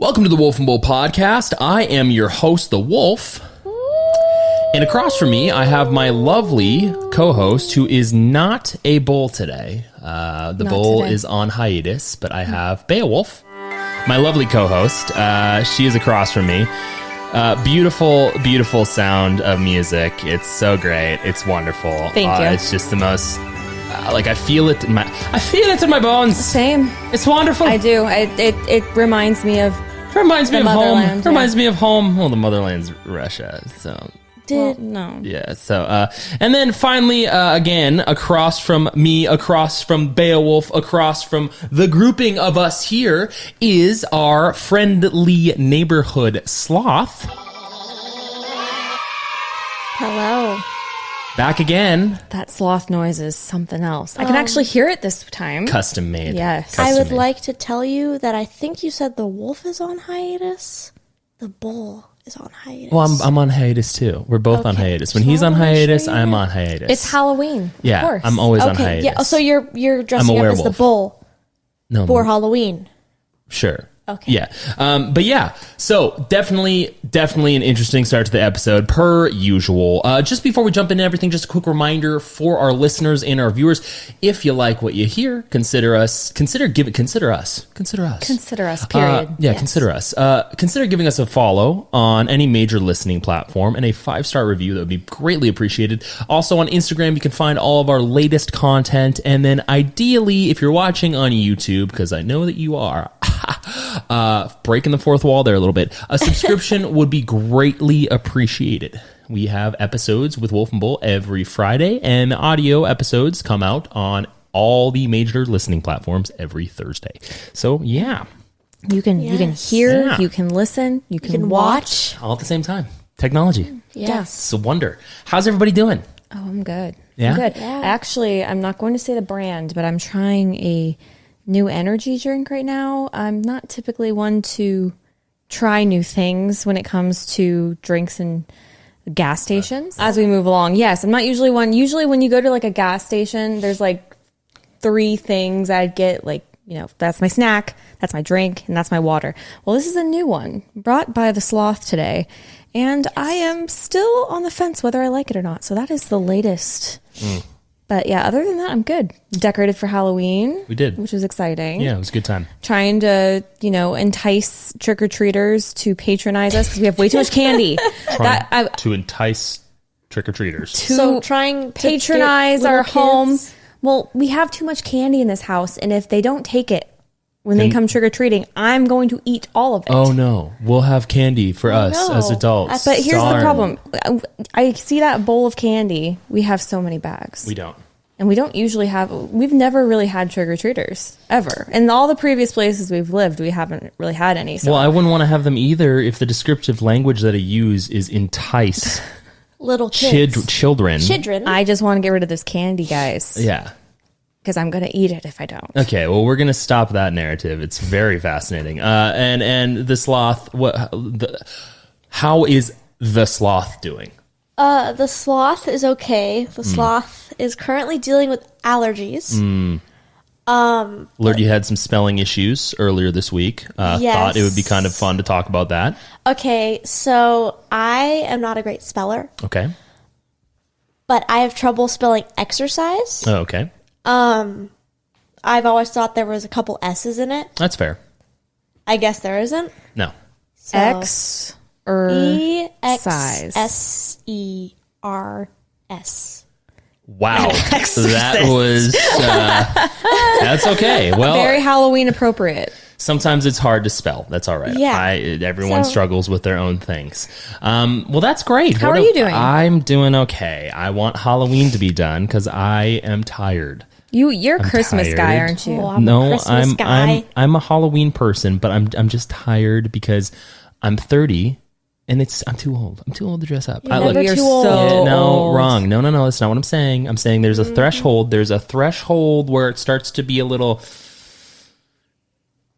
Welcome to the Wolf and Bull podcast. I am your host, the Wolf. And across from me, I have my lovely co-host who is not a bull today. The bull is on hiatus, but I have Baewolf, my lovely co-host. She is across from me. Beautiful, beautiful sound of music. It's so great. It's wonderful. Thank you. It's just the most... I feel it in my bones. Same. It's wonderful. I do. It reminds me of Reminds me of home. motherland, Reminds me of home. Well, the motherland's Russia. So no. yeah. So and then finally, again, across from me, across from Baewolf, across from the grouping of us here is our friendly neighborhood Sloth. Hello. Back again. That sloth noise is something else. I can actually hear it this time. Custom made. Yes. I would Custom made. like to tell you that I think you said the wolf is on hiatus. The bull is on hiatus. Well, I'm on hiatus too. We're both on Okay. hiatus. When So he's I on wanna show hiatus, you I'm that. on hiatus. It's Halloween. Yeah, Of course. I'm always on Okay, hiatus. yeah. So you're dressing up as the werewolf. bull No, for Halloween. sure. Okay. Yeah. But yeah, so definitely an interesting start to the episode per usual. Just before we jump into everything, just a quick reminder for our listeners and our viewers. If you like what you hear, consider us, period. Consider us, period. Consider us. Consider giving us a follow on any major listening platform and a 5-star review. That would be greatly appreciated. Also on Instagram, you can find all of our latest content. And then ideally, if you're watching on YouTube, because I know that you are, breaking the fourth wall there a little bit, a subscription would be greatly appreciated. We have episodes with Wolf and Bull every Friday, and audio episodes come out on all the major listening platforms every Thursday. So yeah, You can hear, Yeah. you can listen, you can watch. all at the same time. Technology. Yes. It's a wonder. How's everybody doing? Oh, I'm good. Yeah? I'm good. Yeah. Actually, I'm not going to say the brand, but I'm trying a new energy drink right now. I'm not typically one to try new things when it comes to drinks and gas stations as we move along. Yes, I'm not usually one. Usually when you go to like a gas station, there's like 3 things I'd get, like, you know, that's my snack, that's my drink, and that's my water. Well, this is a new one brought by the Sloth today, and I am still on the fence whether I like it or not. So that is the latest. But yeah, other than that, I'm good. Decorated for Halloween. We did. Which was exciting. Yeah, it was a good time. Trying to, entice trick-or-treaters to patronize us because we have way too much candy. To entice trick-or-treaters. So trying to Patronize get our little home. kids- Well, we have too much candy in this house, and if they don't take it when they Then- come trick-or-treating, I'm going to eat all of it. Oh no, we'll have candy for us no. as adults. But here's the Darn. problem. I see that bowl of candy. We have so many bags. We don't. And we don't usually we've never really had trick-or-treaters, ever. In all the previous places we've lived, we haven't really had any. So Well, I wouldn't want to have them either if the descriptive language that I use is entice little kids. children. Children. I just want to get rid of this candy, guys. Yeah. Because I'm going to eat it if I don't. Okay, well, we're going to stop that narrative. It's very fascinating. And the Sloth, how is the Sloth doing? The sloth is okay. The sloth is currently dealing with allergies. Learned you had some spelling issues earlier this week. Yes. Thought it would be kind of fun to talk about that. Okay, so I am not a great speller, Okay. but I have trouble spelling exercise. Oh, okay. I've always thought there was a couple S's in it. That's fair. I guess there isn't. No. So X or size. EXSERS. Wow. That was, that's okay. Well, Very Halloween appropriate. sometimes it's hard to spell. That's all right. Yeah. Everyone So- struggles with their own things. Well, that's great. How are you doing? I'm doing okay. I want Halloween to be done because I am tired. You're a Christmas guy, tired. aren't you? Oh, I'm a No, Christmas guy. I'm a Halloween person, but I'm just tired because I'm 30 and I'm too old. I'm too old to dress up. You're never You're too old. so no, old. wrong. No, that's not what I'm saying. I'm saying there's a threshold. There's a threshold where it starts to be a little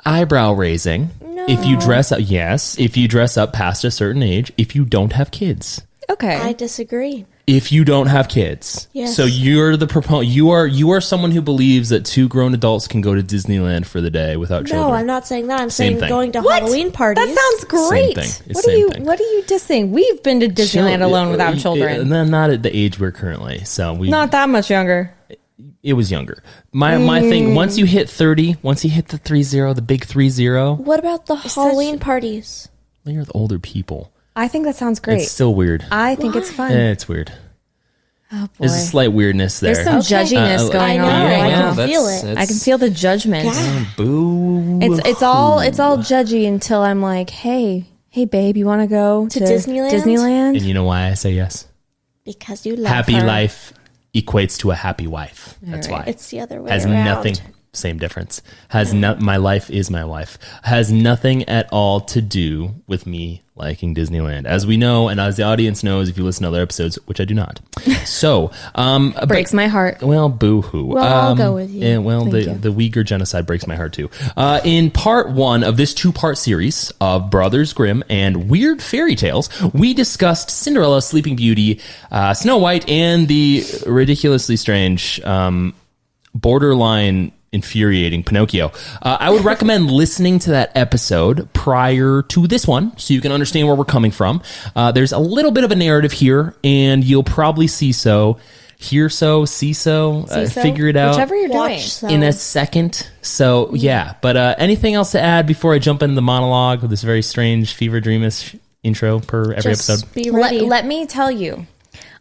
eyebrow raising. No. If you dress up, yes. If you dress up past a certain age, if you don't have kids. Okay. I disagree. if you don't have kids. Yes. So you're the proponent. You are someone who believes that 2 grown adults can go to Disneyland for the day without children. No, I'm not saying that. I'm Same saying thing. going to What? Halloween parties. That sounds great. Thing. It's What same are you thing. What are you dissing? We've been to Disneyland alone without children. And then not at the age we're currently. So we Not that much younger. It was younger. My thing. Once you hit 30, once you hit the 30, the big 30, What about the Halloween parties? you're with older people. I think that sounds great. It's still weird. I think it's fun. It's weird. Oh boy. There's a slight weirdness there. There's some judginess I going know. on right I now. can feel it. I can feel the judgment. Yeah. Boo. It's all judgy until I'm like, hey babe, you want to go to Disneyland? Disneyland? And you know why I say yes? Because you love Happy her. life equates to a happy wife. That's right. why. It's the other way Has around. nothing. Same difference. My life is my wife. Has nothing at all to do with me liking Disneyland, as we know, and as the audience knows if you listen to other episodes, which I do not. So, Breaks my heart. well, boo-hoo. Well, I'll go with you. Yeah, well, Thank you. the Uyghur genocide breaks my heart too. In part 1 of this 2-part series of Brothers Grimm and Weird Fairy Tales, we discussed Cinderella, Sleeping Beauty, Snow White, and the ridiculously strange, borderline infuriating Pinocchio. I would recommend listening to that episode prior to this one so you can understand where we're coming from. There's a little bit of a narrative here, and you'll probably see so, figure it out Whichever you're doing. Watch so. in a second. So yeah, but anything else to add before I jump into the monologue with this very strange fever dreamish intro per every Just episode? be ready. Let me tell you,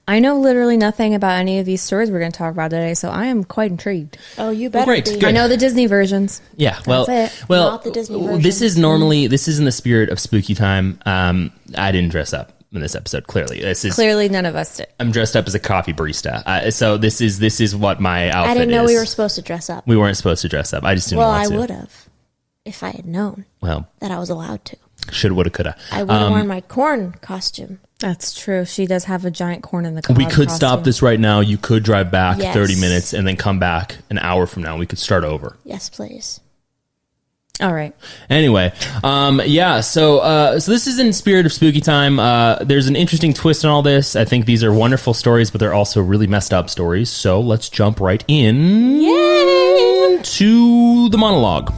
I know literally nothing about any of these stories we're going to talk about today, so I am quite intrigued. Oh, you better great. be. Good. I know the Disney versions. Yeah, well, That's it. well, Not the Disney this is versions. this is in the spirit of spooky time. I didn't dress up in this episode. Clearly, Clearly, none of us did. I'm dressed up as a coffee barista. So this is what my outfit is. I didn't know we were supposed to dress up. We weren't supposed to dress up. I just didn't Well, want I to. would have if I had known Well, that I was allowed to. shoulda, woulda, coulda. I would have worn my corn costume. That's true. She does have a giant corn in the cob We could costume. stop this right now. You could drive back Yes. 30 minutes and then come back an hour from now. We could start over. Yes, please. All right. Anyway, yeah. So this is in spirit of spooky time. There's an interesting twist in all this. I think these are wonderful stories, but they're also really messed up stories. So let's jump right in to the monologue.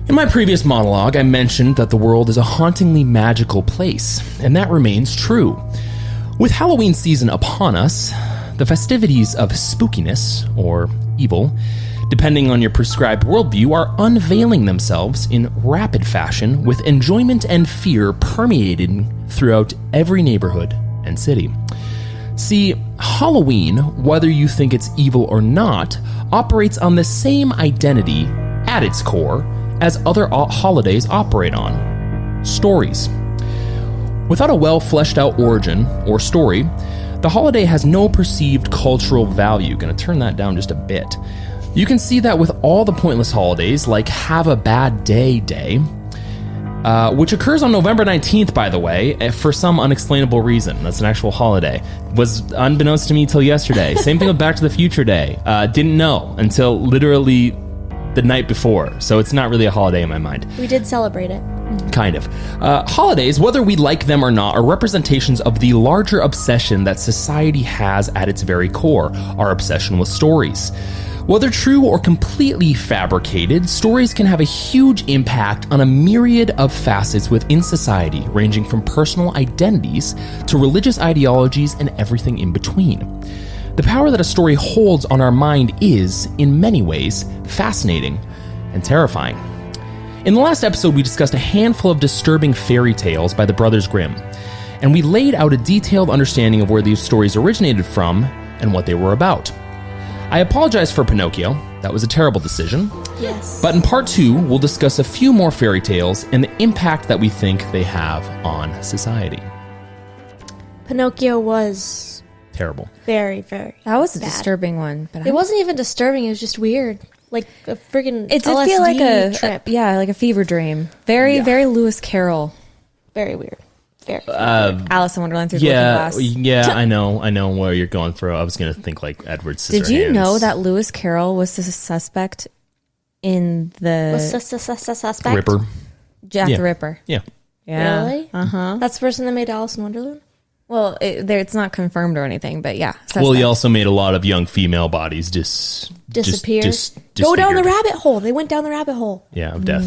In my previous monologue, I mentioned that the world is a hauntingly magical place, and that remains true. With Halloween season upon us, the festivities of spookiness, or evil, depending on your prescribed worldview, are unveiling themselves in rapid fashion with enjoyment and fear permeating throughout every neighborhood and city. See, Halloween, whether you think it's evil or not, operates on the same identity at its core as other holidays operate on: stories. Without a well-fleshed-out origin or story, the holiday has no perceived cultural value. Gonna turn that down just a bit. You can see that with all the pointless holidays, like Have a Bad Day Day, which occurs on November 19th, by the way, for some unexplainable reason. That's an actual holiday. Was unbeknownst to me till yesterday. Same thing with Back to the Future Day. Didn't know until literally the night before. So it's not really a holiday in my mind. We did celebrate it. Kind of. Holidays, whether we like them or not, are representations of the larger obsession that society has at its very core, our obsession with stories. Whether true or completely fabricated, stories can have a huge impact on a myriad of facets within society, ranging from personal identities to religious ideologies and everything in between. The power that a story holds on our mind is, in many ways, fascinating and terrifying. In the last episode, we discussed a handful of disturbing fairy tales by the Brothers Grimm, and we laid out a detailed understanding of where these stories originated from and what they were about. I apologize for Pinocchio. That was a terrible decision. Yes. But in part 2, we'll discuss a few more fairy tales and the impact that we think they have on society. Pinocchio was Terrible. very, very That was a bad. disturbing one. But It wasn't even disturbing. It was just weird. Like a friggin' It did LSD feel like a trip. yeah, like a fever dream. Very, very Lewis Carroll. Very weird. Very. Alice in Wonderland through the Looking Glass. Yeah, I know where you're going through. I was going to think like Edward Scissorhands. Did you know that Lewis Carroll was the suspect in the Was suspect? Ripper? Jack Yeah. the Ripper? Yeah. Yeah. Really? Uh huh. That's the person that made Alice in Wonderland? Well, it's not confirmed or anything, but yeah. Well, he also made a lot of young female bodies disappear. Go down the rabbit hole. They went down the rabbit hole. Yeah, of death.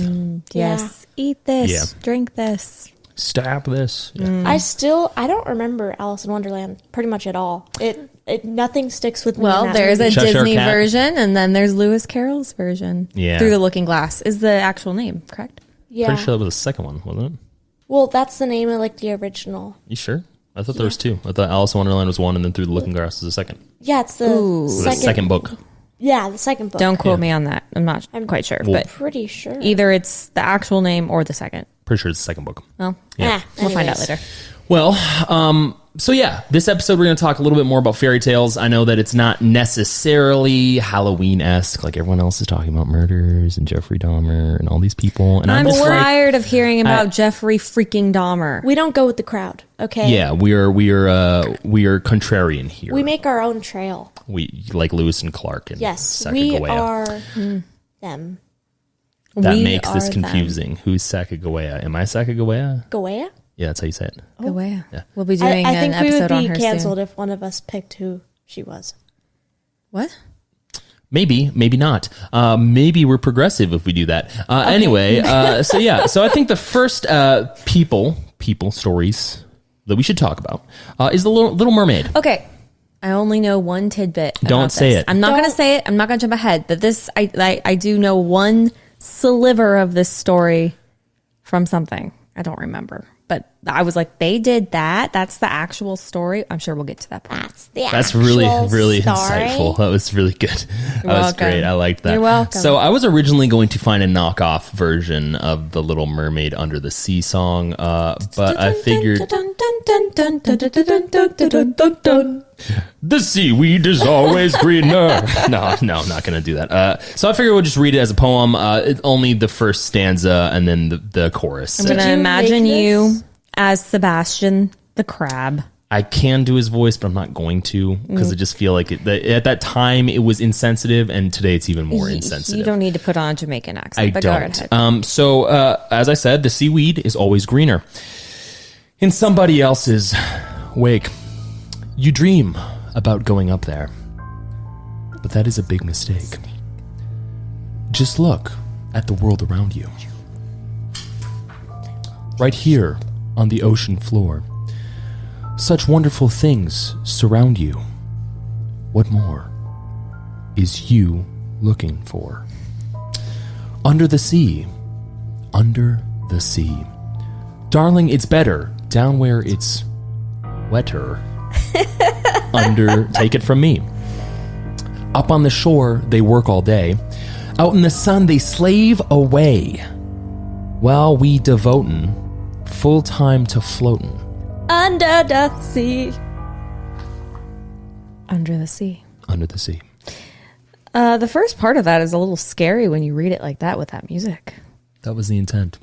Yes. Eat this. Drink this. Stab this. Yeah. I don't remember Alice in Wonderland pretty much at all. It nothing sticks with me. Well, there's a Cheshire Disney Cat. version, and then there's Lewis Carroll's version. Yeah. Through the Looking Glass is the actual name, correct? Yeah. Pretty sure that was the second one, wasn't it? Well, that's the name of like the original. You sure? I thought there was two. I thought Alice in Wonderland was one, and then Through the Looking Glass was the second. Yeah, it's the second book. Yeah, the second book. Don't quote me on that. I'm quite sure, but Pretty sure. either it's the actual name or the second. Pretty sure it's the second book. Well, Yeah. we'll find out Anyways. later. Well, so yeah, this episode we're going to talk a little bit more about fairy tales. I know that it's not necessarily Halloween-esque, like everyone else is talking about murders and Jeffrey Dahmer and all these people. And I'm just like, tired of hearing about Jeffrey freaking Dahmer. We don't go with the crowd, okay? yeah, we are contrarian here. We make our own trail. We like Lewis and Clark and Yes, we Sacagawea. are them. That We makes this are them. confusing. Who's Sacagawea? Am I Sacagawea? Goea? Yeah, that's how you say it. Go away. Yeah. We'll be doing I an think we would episode on be her canceled soon. if one of us picked who she was. What? Maybe, maybe not. Maybe we're progressive if we do that. Anyway, so I think the first people stories that we should talk about is the Little Mermaid. Okay. I only know one tidbit. Don't about say this. it. I'm not going to say it. I'm not going to jump ahead. But this, I do know one sliver of this story from something. I don't remember. But I was like, they did that. That's the actual story. I'm sure we'll get to that point. That's really, really story. insightful. That was really good. That was welcome. great. I liked that. You're welcome. So I was originally going to find a knockoff version of the Little Mermaid Under the Sea song, but I figured the seaweed is always greener. No, I'm not going to do that. So I figured we'll just read it as a poem. Only the first stanza and then the chorus. I'm going to you imagine make you this? as Sebastian the crab. I can do his voice, but I'm not going to because I just feel like at that time it was insensitive, and today it's even more insensitive. You don't need to put on a Jamaican accent. I but don't. Go ahead. So as I said, the seaweed is always greener. In somebody else's wake, you dream about going up there, but that is a big mistake. Just look at the world around you. Right here on the ocean floor, such wonderful things surround you. What more is you looking for? Under the sea, under the sea. Darling, it's better down where it's wetter. Take it from me. Up on the shore, they work all day. Out in the sun, they slave away. While we devotin' full time to floatin'. Under the sea. Under the sea. Under the sea. The first part of that is a little scary when you read it like that with that music. That was the intent.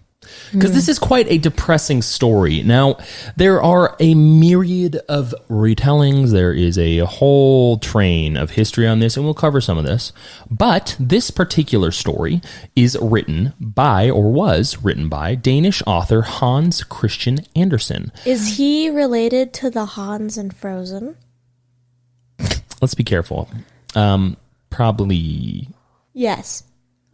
Because this is quite a depressing story. Now, there are a myriad of retellings. There is a whole train of history on this, and we'll cover some of this. But this particular story is written by, or was written by, Danish author Hans Christian Andersen. Is he related to the Hans in Frozen? Let's be careful. Probably... Yes.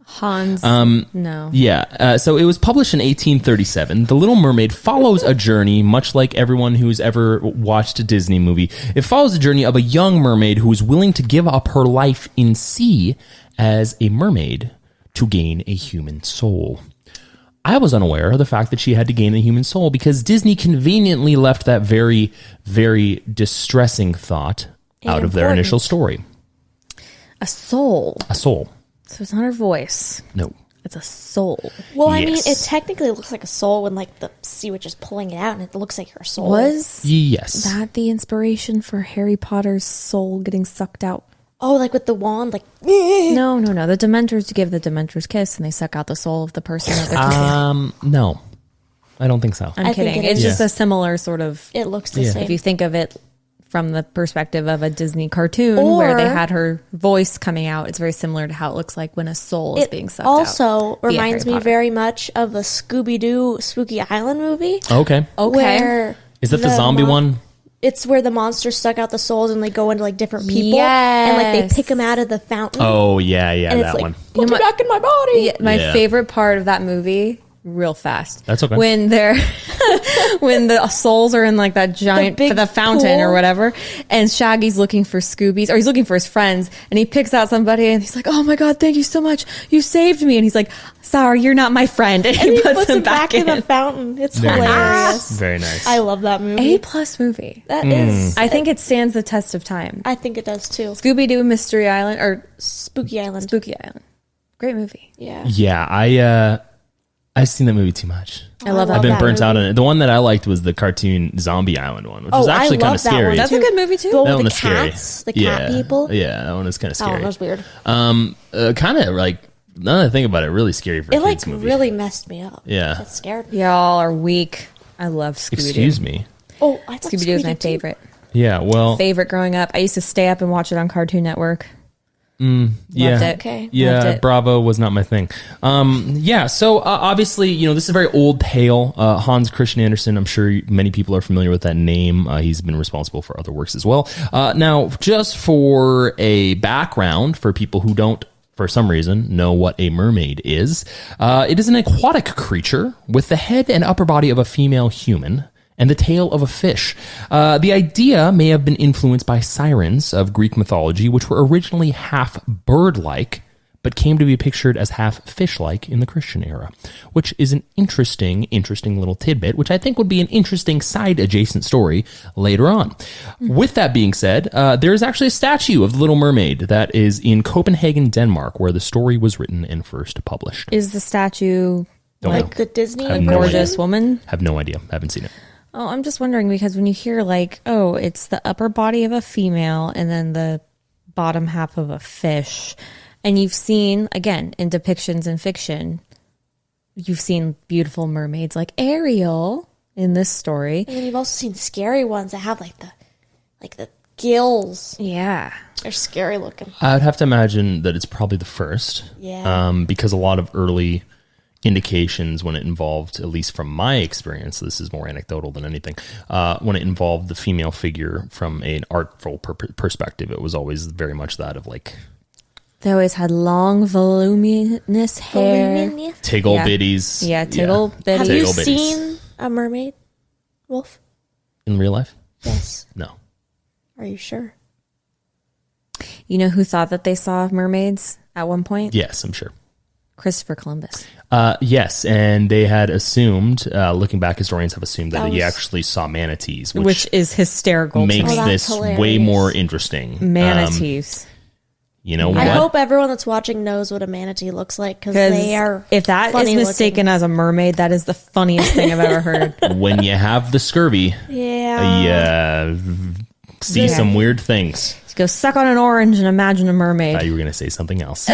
Hans. No. Yeah, so it was published in 1837. The Little Mermaid follows a journey, much like everyone who's ever watched a Disney movie. It follows the journey of a young mermaid who is willing to give up her life in sea as a mermaid to gain a human soul. I was unaware of the fact that she had to gain a human soul because Disney conveniently left that very, very distressing thought out of their Important. initial story. A soul. A soul. So it's not her voice. No. It's a soul. Well, I mean, Yes. it technically looks like a soul when, like, the sea witch is pulling it out, and it looks like her soul. Was Yes. that the inspiration for Harry Potter's soul getting sucked out? Oh, like with the wand, like. No. The Dementors give the Dementors kiss and they suck out the soul of the person that they're kissing. No. I don't think so. I'm I think kidding. it It's is. just a similar sort of, It looks the Yeah. same. if you think of it from the perspective of a Disney cartoon where they Or- had her voice coming out, it's very similar to how it looks like when a soul is being sucked out. also via reminds Harry me Potter. very much of the Scooby-Doo Spooky Island movie. Okay. Okay. Where Is that the zombie mom- one? it's where the monsters suck out the souls and they go into like different people and like they pick them out of the fountain. Oh yeah, and that it's like, one. Put me back in my body. Yeah, my favorite part of that movie, real fast. That's okay. When they're when the souls are in like that giant the fountain pool. or whatever, and Shaggy's looking for Scoobies, or he's looking for his friends, and he picks out somebody and he's like, "Oh my god, thank you so much, you saved me." And he's like, "Sorry, you're not my friend," and he puts him back in the fountain. It's Very hilarious. Nice. Very nice. I love that movie. A+ movie. That is. I think it stands the test of time. I think it does too. Scooby-Doo Mystery Island or Spooky Island. Spooky Island, great movie. Yeah. Yeah, I've seen that movie too much. I love that. I've been that burnt out movie. on it. The one that I liked was the cartoon Zombie Island one, which was actually kind of love that scary. one. That's a good movie too. The one That with one the is scary. cats, the cat people. Yeah, that one is kind of That one scary. was weird. Kind of like, now that I think about it, really scary for a It like kids movie. really messed me up. Yeah. It scared me. Y'all are weak. I love Scooby-Doo. Excuse me. Oh, I thought Scooby-Doo is my Scooby-Doo too. favorite. Yeah, well, Favorite growing up. I used to stay up and watch it on Cartoon Network. yeah. Loved it. Okay. Yeah, Loved it. Bravo was not my thing. So obviously, this is a very old tale. Hans Christian Andersen, I'm sure many people are familiar with that name. He's been responsible for other works as well. Now, just for a background for people who don't, for some reason, know what a mermaid is, it is an aquatic creature with the head and upper body of a female human and the tail of a fish. The idea may have been influenced by sirens of Greek mythology, which were originally half bird-like, but came to be pictured as half fish-like in the Christian era, which is an interesting little tidbit, which I think would be an interesting side-adjacent story later on. With that being said, there is actually a statue of the Little Mermaid that is in Copenhagen, Denmark, where the story was written and first published. Is the statue Don't Like know. the Disney I have version. no gorgeous woman? Have no idea. Haven't seen it. Oh, I'm just wondering because when you hear like, oh, it's the upper body of a female and then the bottom half of a fish, and you've seen, again, in depictions in fiction, you've seen beautiful mermaids like Ariel in this story. And then you've also seen scary ones that have like the gills. Yeah. They're scary looking. I would have to imagine that it's probably the first. Yeah. Because a lot of early indications when it involved, at least from my experience, this is more anecdotal than anything, when it involved the female figure from an artful perspective, it was always very much that of like... They always had long, voluminous hair. Tiggle Yeah. bitties. Yeah, tiggle bitties. Have you Tiggle bitties. seen a mermaid, Wolf? In real life? Yes. No. Are you sure? You know who thought that they saw mermaids at one point? Yes, I'm sure. Christopher Columbus. Yes, and they had assumed, looking back, historians have assumed that That he was- actually saw manatees, Which is hysterical. makes to me. Oh, this that's way hilarious. more interesting. Manatees. You know I what? hope everyone that's watching knows what a manatee looks like because they are. If that is funny mistaken as a mermaid, that is the funniest thing I've ever heard. When you have the scurvy, Yeah. you see some weird things. Go suck on an orange and imagine a mermaid. You were going to say something else.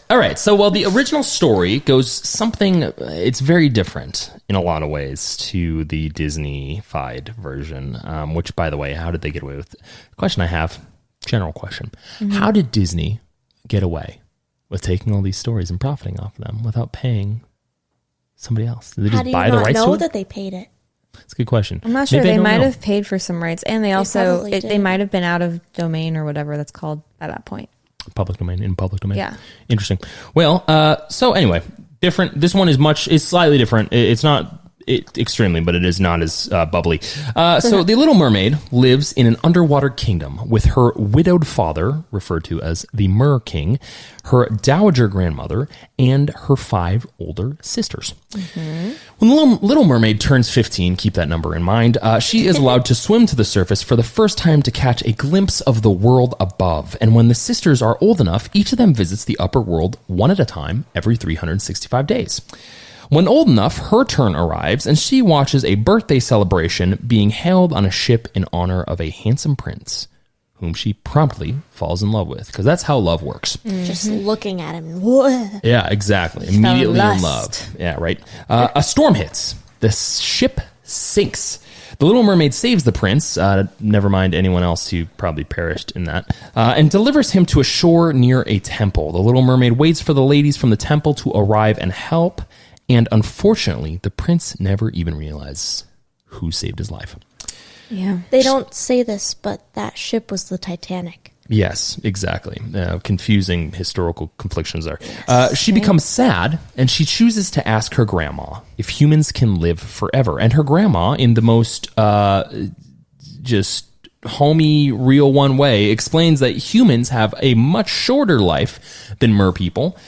All right. So, while the original story goes something, it's very different in a lot of ways to the Disney-fied version, which, by the way, how did they get away with it? Question I have, general question. How did Disney get away with taking all these stories and profiting off of them without paying somebody else? Did they How just do you buy the not rights to know it? that they paid it? That's a good question. I'm not sure. Maybe I They don't might know. have paid for some rights, and they also probably they did. might have been out of domain or whatever that's called by that point. Public domain, in public domain. Yeah. Interesting. Well, so anyway, different. This one is slightly different. It's not extremely, but it is not as bubbly. So the Little Mermaid lives in an underwater kingdom with her widowed father, referred to as the Mer King, her dowager grandmother, and her 5 older sisters. When the Little Mermaid turns 15, keep that number in mind, she is allowed to swim to the surface for the first time to catch a glimpse of the world above. And when the sisters are old enough, each of them visits the upper world one at a time every 365 days. When old enough, her turn arrives, and she watches a birthday celebration being held on a ship in honor of a handsome prince, whom she promptly falls in love with, because that's how love works. Just looking at him. Whoa. Yeah, exactly. Immediately in lust. love. Yeah, right. A storm hits. The ship sinks. The Little Mermaid saves the prince, never mind anyone else who probably perished in that, and delivers him to a shore near a temple. The Little Mermaid waits for the ladies from the temple to arrive and help, and unfortunately, the prince never even realizes who saved his life. Yeah. They don't say this, but that ship was the Titanic. Yes, exactly. Confusing historical conflictions there. She becomes sad, and she chooses to ask her grandma if humans can live forever. And her grandma, in the most just homey, real one way, explains that humans have a much shorter life than mer people,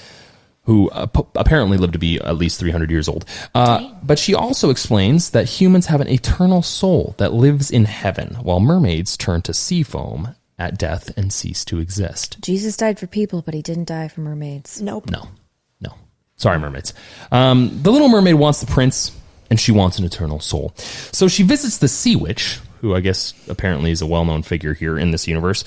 who apparently live to be at least 300 years old. But she also explains that humans have an eternal soul that lives in heaven, while mermaids turn to sea foam at death and cease to exist. Jesus died for people, but he didn't die for mermaids. Nope. No. Sorry, mermaids. The Little Mermaid wants the prince, and she wants an eternal soul. So she visits the sea witch, who I guess apparently is a well-known figure here in this universe,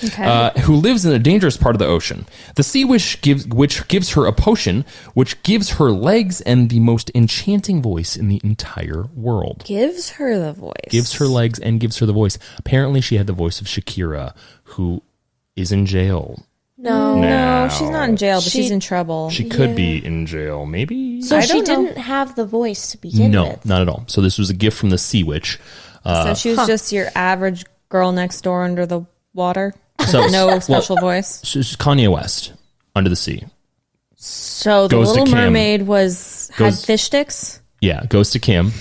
who lives in a dangerous part of the ocean. The sea witch gives her a potion, which gives her legs and the most enchanting voice in the entire world. Gives her the voice. Gives her legs and gives her the voice. Apparently she had the voice of Shakira, who is in jail. No, she's not in jail, but she's in trouble. She could be in jail, maybe? So she don't know. didn't have the voice to begin No, with. not at all. So this was a gift from the sea witch. So she was just your average girl next door under the water. So No special voice. She's Kanye West, Under the Sea. So the Goes to Little Kim. Mermaid had fish sticks. Yeah, goes to Kim,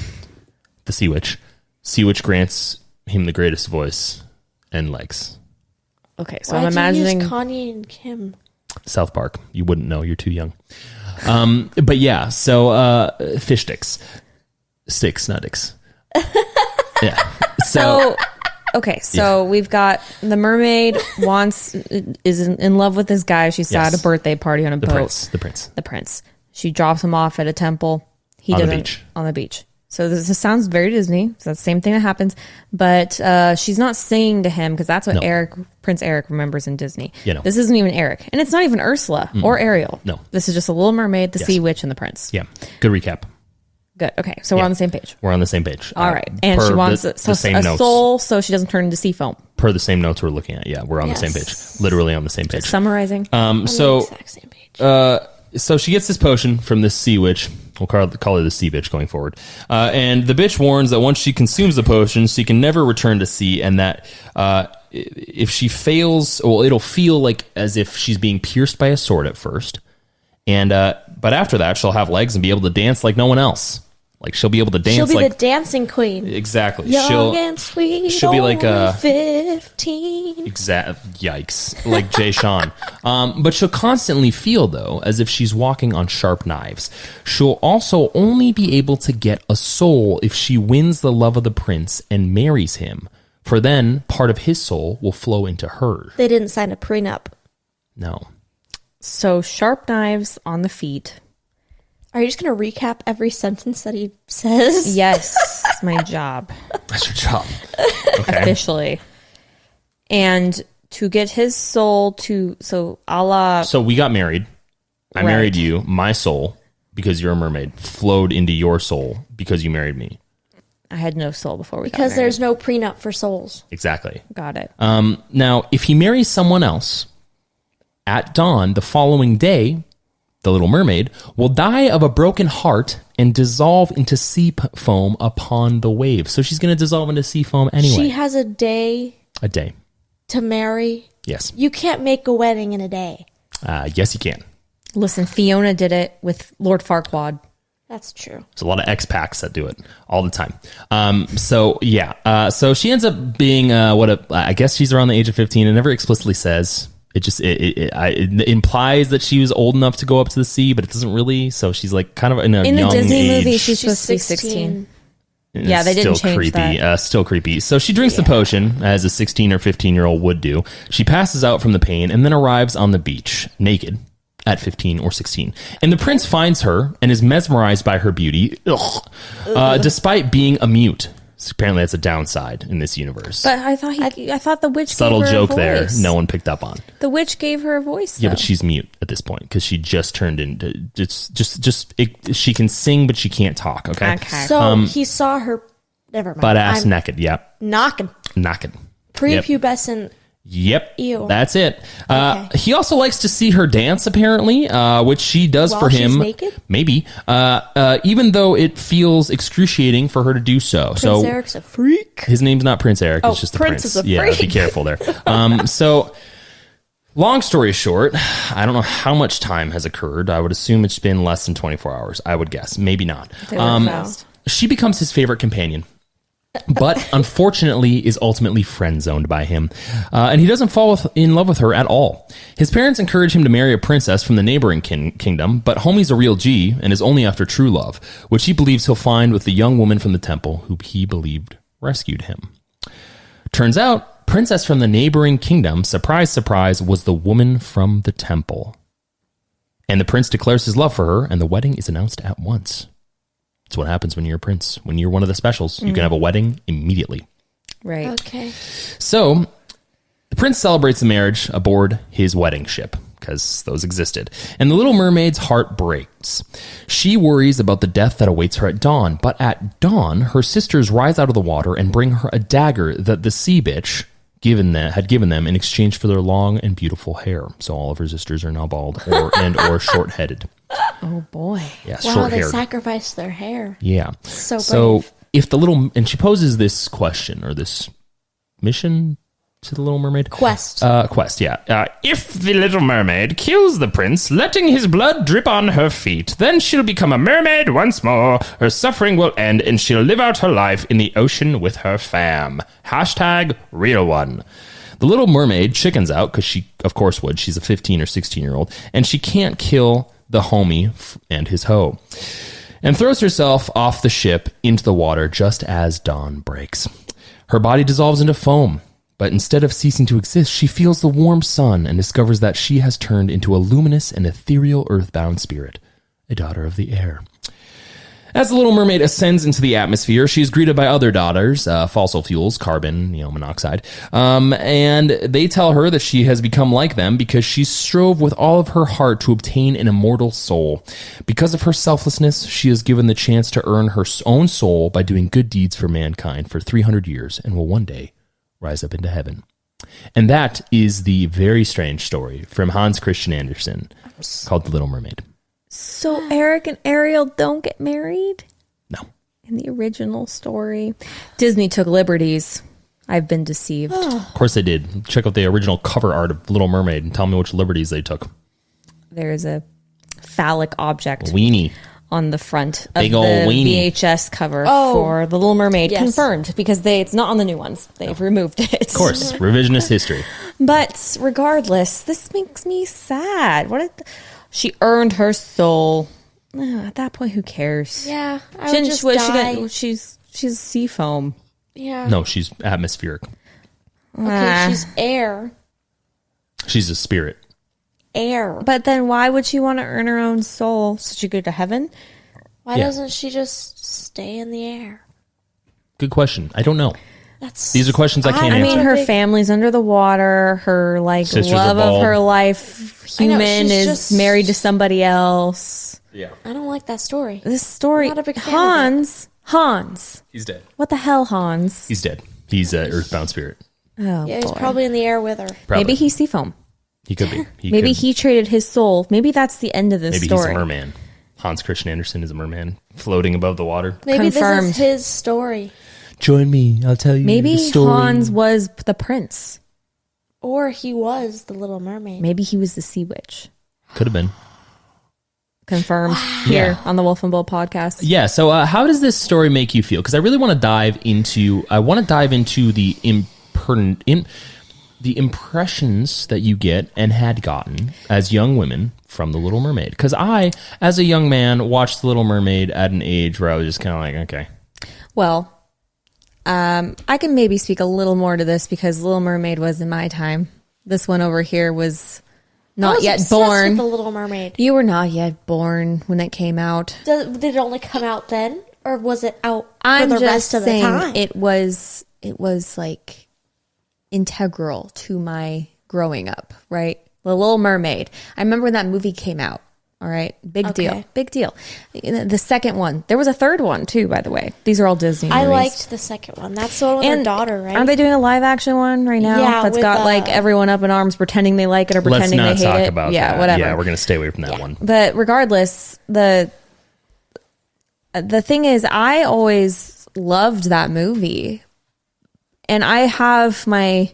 the sea witch. Sea witch grants him the greatest voice and legs. Okay, so Why'd I'm imagining you use Kanye and Kim? South Park. You wouldn't know. You're too young. But yeah, so fish sticks. Sticks, not dicks. Yeah. So we've got the mermaid is in love with this guy she saw at a birthday party on a boat. The prince. She drops him off at a temple. He On the doesn't beach. on the beach. So this sounds very Disney. So that's the same thing that happens, but she's not singing to him because that's what Prince Eric remembers in Disney. This isn't even Eric, and it's not even Ursula or Ariel. No, this is just a Little Mermaid, the Sea Witch, and the Prince. Yeah, good recap. Good. Okay, so we're on the same page. We're on the same page. All right, and she wants the same notes. soul, so she doesn't turn into sea foam. Per the same notes we're looking at. Yeah, we're on the same page. Literally on the same page. Just summarizing. On the exact same page. So she gets this potion from this sea witch. We'll call her the sea bitch going forward. And the bitch warns that once she consumes the potion, she can never return to sea, and that if she fails, well, it'll feel like as if she's being pierced by a sword at first, and but after that, she'll have legs and be able to dance like no one else. Like she'll be able to dance. She'll be like the dancing queen. Exactly. Young and sweet. She'll be like a 15. Yikes! Like Jay Sean. But she'll constantly feel though as if she's walking on sharp knives. She'll also only be able to get a soul if she wins the love of the prince and marries him. For then part of his soul will flow into her. They didn't sign a prenup. No. So sharp knives on the feet. Are you just going to recap every sentence that he says? Yes, it's my job. That's your job. Okay. Officially. And to get his soul to, so a la... So we got married. I Right. married you. My soul, because you're a mermaid, flowed into your soul because you married me. I had no soul before we got Because married. there's no prenup for souls. Exactly. Got it. Now, if he marries someone else, at dawn the following day, the Little Mermaid will die of a broken heart and dissolve into sea foam upon the waves. So she's going to dissolve into sea foam anyway. She has a day A day. to marry. Yes. You can't make a wedding in a day. Yes, you can. Listen, Fiona did it with Lord Farquaad. That's true. There's a lot of X-Packs that do it all the time. So she ends up being I guess she's around the age of 15. It never explicitly says. It just it implies that she was old enough to go up to the sea, but it doesn't really. So she's like kind of in a In the young Disney age. movie, she's supposed to be 16. And Yeah, it's they didn't still change creepy. that. Still creepy. So she drinks the potion, as a 16 or 15-year-old would do. She passes out from the pain and then arrives on the beach, naked, at 15 or 16. And the prince finds her and is mesmerized by her beauty, despite being a mute. So apparently that's a downside in this universe. But I thought the witch Subtle gave her joke a there, voice. no one picked up on. The witch gave her a voice, Yeah, though. but she's mute at this point because she just turned into she can sing, but she can't talk. Okay. So he saw her. Never mind. Butt ass I'm naked. Yep. knocking. Naked. Prepubescent Yep, Ew. that's it. Okay. He also likes to see her dance, apparently, which she does While for him. she's naked? Maybe, even though it feels excruciating for her to do so. Prince Eric's a freak. His name's not Prince Eric. Oh, It's just the Prince prince. is a Yeah, freak. be careful there. So, long story short, I don't know how much time has occurred. I would assume it's been less than 24 hours. I would guess. Maybe not. They were fast. She becomes his favorite companion, but unfortunately is ultimately friend-zoned by him. And he doesn't fall in love with her at all. His parents encourage him to marry a princess from the neighboring kingdom, but Homie's a real G and is only after true love, which he believes he'll find with the young woman from the temple who he believed rescued him. Turns out, princess from the neighboring kingdom, surprise, surprise, was the woman from the temple. And the prince declares his love for her, and the wedding is announced at once. It's what happens when you're a prince. When you're one of the specials, you can have a wedding immediately. Right. Okay. So, the prince celebrates the marriage aboard his wedding ship, because those existed. And the Little Mermaid's heart breaks. She worries about the death that awaits her at dawn, but at dawn, her sisters rise out of the water and bring her a dagger that the sea bitch had given them in exchange for their long and beautiful hair. So all of her sisters are now bald or short-headed. Oh boy. Yeah, Wow, they short-haired. sacrificed their hair. Yeah. So brave. If and she poses this question or this mission to the Little Mermaid. Quest. Yeah. If the Little Mermaid kills the prince, letting his blood drip on her feet, then she'll become a mermaid once more. Her suffering will end, and she'll live out her life in the ocean with her fam. #real one. The Little Mermaid chickens out, because she, of course, would. She's a 15 or 16-year-old, and she can't kill the homie and his hoe, and throws herself off the ship into the water just as dawn breaks. Her body dissolves into foam, but instead of ceasing to exist, she feels the warm sun and discovers that she has turned into a luminous and ethereal earthbound spirit, a daughter of the air. As the Little Mermaid ascends into the atmosphere, she is greeted by other daughters, fossil fuels, carbon, monoxide, and they tell her that she has become like them because she strove with all of her heart to obtain an immortal soul. Because of her selflessness, she is given the chance to earn her own soul by doing good deeds for mankind for 300 years and will one day rise up into heaven. And that is the very strange story from Hans Christian Andersen called The Little Mermaid. So Eric and Ariel don't get married? No. In the original story. Disney took liberties. I've been deceived. Of course they did. Check out the original cover art of Little Mermaid and tell me which liberties they took. There's a phallic object Weenie. on the front of Big the ol' weenie. VHS cover Oh. for The Little Mermaid. Yes. Confirmed, because it's not on the new ones. They've removed it. Of course, revisionist history. But regardless, this makes me sad. She earned her soul. At that point, who cares? Yeah, I would just die. She's sea foam. Yeah. No, she's atmospheric. Okay, she's air. She's a spirit. Air. But then why would she want to earn her own soul so she go to heaven? Why Yeah. doesn't she just stay in the air? Good question. I don't know. These are questions I can't I answer. mean, her family's under the water. Her Sisters love are of bald. her life, I know, human, she's is just- married to somebody else. Yeah. I don't like that story. This story, I'm not a big fan of Hans. He's dead. What the hell, Hans? He's dead. He's an earthbound spirit. Oh, Yeah, he's boy. probably in the air with her. Probably. Maybe he's seafoam. He could be. Maybe he traded his soul. Maybe that's the end of this Maybe story. he's a merman. Hans Christian Andersen is a merman floating above the water. Maybe this Confirmed. is his story. Join me. I'll tell you Maybe the story. Hans was the prince. Or he was the Little Mermaid. Maybe he was the sea witch. Could have been. Confirmed here on the Wolf and Bull podcast. Yeah. So, how does this story make you feel? Because I really want to dive into. The the impressions that you get and had gotten as young women from The Little Mermaid. Because I, as a young man, watched The Little Mermaid at an age where I was just kind of like, okay. Well, I can maybe speak a little more to this because Little Mermaid was in my time. This one over here was I not was yet obsessed born. with the Little Mermaid. You were not yet born when it came out. Did it only come out then, or was it out for I'm the just rest of the saying time? it was like integral to my growing up, right? The Little Mermaid. I remember when that movie came out. All right. Big Okay. deal. Big deal. The second one. There was a third one too, by the way. These are all Disney movies. I liked the second one. That's the one with her daughter, right? Aren't they doing a live action one right now? Yeah, That's with, got like everyone up in arms pretending they like it or pretending they hate Let's it. not talk about yeah, that. whatever. Yeah, we're going to stay away from that one. But regardless, the thing is, I always loved that movie, and I have my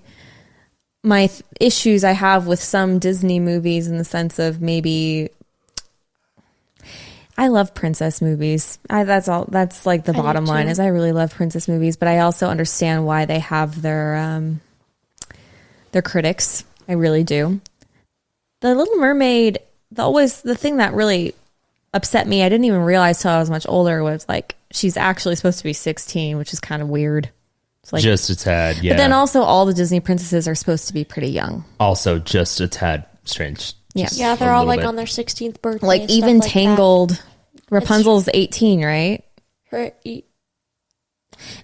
issues I have with some Disney movies in the sense of maybe I love princess movies. That's all. That's like the bottom line is I really love princess movies, but I also understand why they have their critics. I really do. The Little Mermaid, the thing that really upset me, I didn't even realize till I was much older, was like she's actually supposed to be 16, which is kind of weird. It's like, just a tad, yeah. But then also all the Disney princesses are supposed to be pretty young. Also, just a tad strange. Yeah, they're all like on their 16th birthday. Like even like Tangled, Rapunzel's 18, right?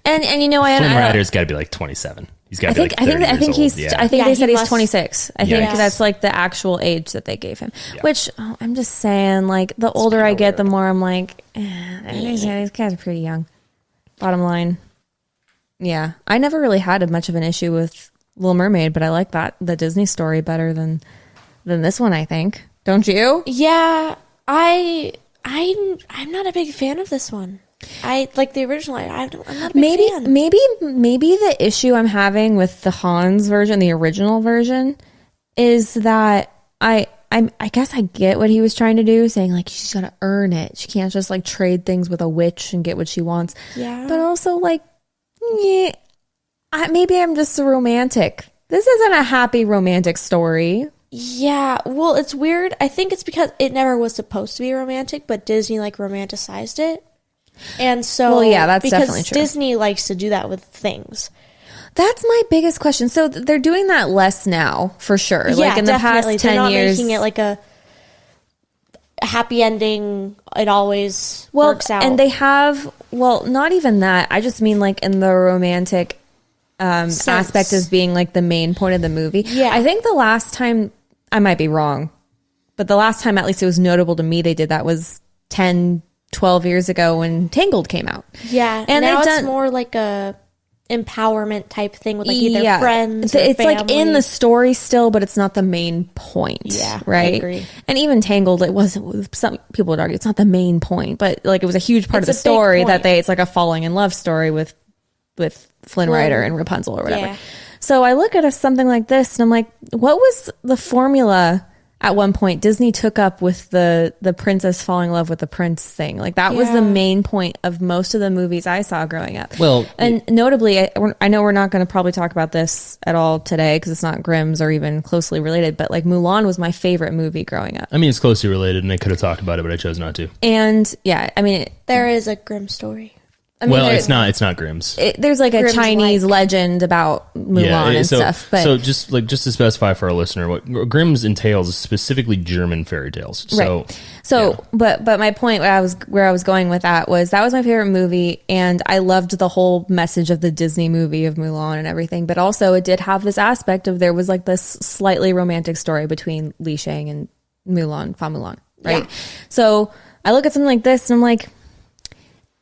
And you know, Flynn Rider's got to be like 27. He's got to be like 30 I think years he's. old. Yeah. I think they said he he's must- 26. I think Yes. that's like the actual age that they gave him. Yeah. Which I'm just saying, like the older I get, the more I'm like, these guys are pretty young. Bottom line, yeah, I never really had much of an issue with Little Mermaid, but I like the Disney story better than this one. I think, don't you? Yeah, I'm not a big fan of this one. I like the original. I'm not a big fan. Maybe the issue I'm having with the Hans version, the original version, is that I guess I get what he was trying to do, saying like she's got to earn it. She can't just like trade things with a witch and get what she wants. Yeah. But also like, yeah, maybe I'm just a romantic. This isn't a happy romantic story. Yeah, well, it's weird. I think it's because it never was supposed to be romantic, but Disney like romanticized it. And so, Well, yeah, that's because definitely true. Disney likes to do that with things. That's my biggest question. So they're doing that less now, for sure. Yeah, like in the past definitely. 10 They're not years. making it like a happy ending. It always works out. And they have, not even that. I just mean like in the romantic aspect as being like the main point of the movie. Yeah. I think the last time, I might be wrong, but the last time at least it was notable to me they did that was 10, 12 years ago when Tangled came out. Yeah, And now they've it's done more like a empowerment type thing with like either friends or it's like in family. the story still, but it's not the main point. Yeah, I right. agree. And even Tangled, it wasn't. Some people would argue it's not the main point, but like it was a huge part It's of the a big story point. it's like a falling in love story with Flynn Rider and Rapunzel or whatever. Yeah. So I look at something like this and I'm like, what was the formula? At one point, Disney took up with the princess falling in love with the prince thing. Like that was the main point of most of the movies I saw growing up. Well, and notably, I know we're not going to probably talk about this at all today because it's not Grimm's or even closely related. But like Mulan was my favorite movie growing up. I mean, it's closely related, and I could have talked about it, but I chose not to. And yeah, I mean, There is a Grimm story. It's not Grimm's. There's like a Grimm's Chinese like- legend about Mulan and stuff. But so just to specify for our listener, what Grimm's entails is specifically German fairy tales. But my point where I was going with that was my favorite movie, and I loved the whole message of the Disney movie of Mulan and everything. But also, it did have this aspect of there was like this slightly romantic story between Li Shang and Mulan, Fa Mulan, right? Yeah. So I look at something like this, and I'm like.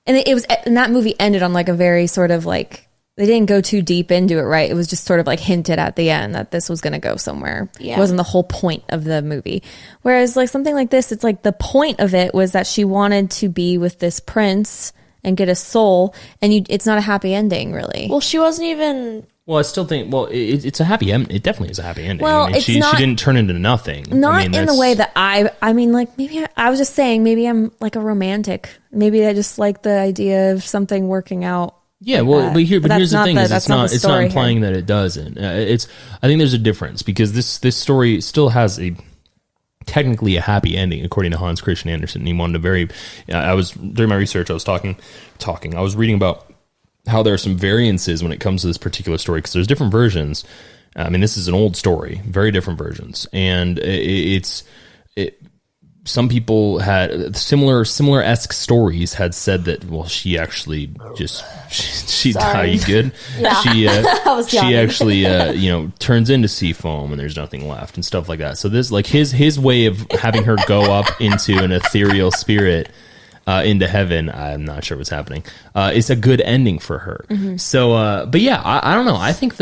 And that movie ended on like a very sort of like, they didn't go too deep into it, right? It was just sort of like hinted at the end that this was going to go somewhere. Yeah. It wasn't the whole point of the movie. Whereas like something like this, it's like the point of it was that she wanted to be with this prince and get a soul, and it's not a happy ending, really. Well, she wasn't even. Well, I still think. Well, it's a happy end. It definitely is a happy ending. Well, I mean, it's she not- didn't turn into nothing. Not in the way that I mean, like maybe I was just saying maybe I'm like a romantic. Maybe I just like the idea of something working out. Yeah, like well, that. but here's that's the not thing: the- is that's it's not the story implying that it doesn't. I think there's a difference because this story still has technically a happy ending according to Hans Christian Andersen. He wanted a very. I was during my research. I was talking. I was reading about how there are some variances when it comes to this particular story because there's different versions. I mean, this is an old story, very different versions, and some people had similar-esque stories had said that, well, she actually just, she died good. Yeah. She actually, turns into sea foam and there's nothing left and stuff like that. So this, like his way of having her go up into an ethereal spirit, into heaven, I'm not sure what's happening. It's a good ending for her. So, but yeah, I don't know. I think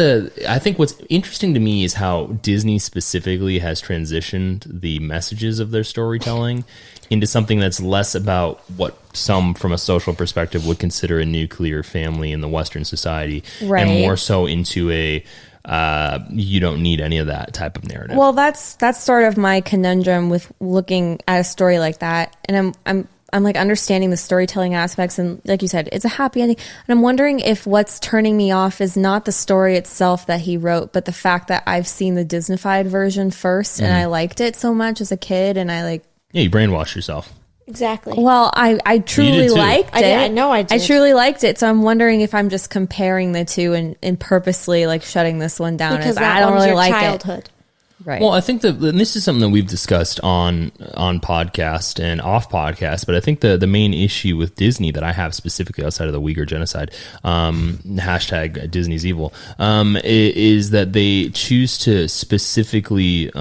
what's interesting to me is how Disney specifically has transitioned the messages of their storytelling into something that's less about what some from a social perspective would consider a nuclear family in the Western society, and more so into a you don't need any of that type of narrative. Well, that's sort of my conundrum with looking at a story like that, and I'm like understanding the storytelling aspects, and like you said, it's a happy ending. And I'm wondering if what's turning me off is not the story itself that he wrote, but the fact that I've seen the Disneyfied version first, and I liked it so much as a kid, and you brainwashed yourself. Exactly. Well, I truly liked it. I know I did. I truly liked it. So I'm wondering if I'm just comparing the two and purposely like shutting this one down because as I don't really like childhood. it. Right. Well, I think and this is something that we've discussed on podcast and off podcast, but I think the main issue with Disney that I have specifically outside of the Uyghur genocide, hashtag Disney's evil, is that they choose to specifically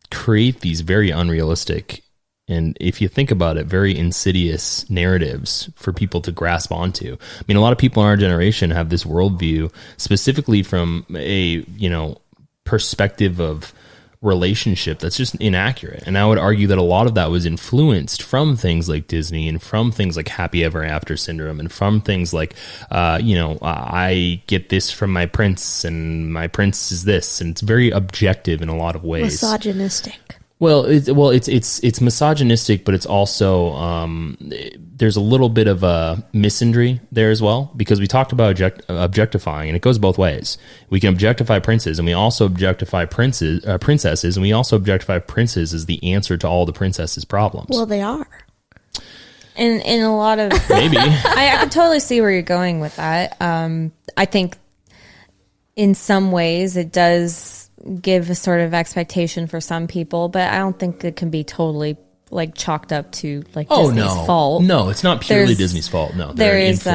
create these very unrealistic, and if you think about it, very insidious narratives for people to grasp onto. I mean, a lot of people in our generation have this worldview specifically from a, perspective of relationship that's just inaccurate. And I would argue that a lot of that was influenced from things like Disney and from things like Happy Ever After syndrome and from things like, I get this from my prince and my prince is this. And it's very objective in a lot of ways. Misogynistic. Well, it's misogynistic, but it's also there's a little bit of a misandry there as well, because we talked about objectifying, and it goes both ways. We can objectify princes, and we also objectify princesses, and we also objectify princes as the answer to all the princesses' problems. Well, they are. In a lot of maybe I can totally see where you're going with that. I think in some ways it does give a sort of expectation for some people, but I don't think it can be totally like chalked up to like Disney's fault. No, it's not purely Disney's fault. No, there is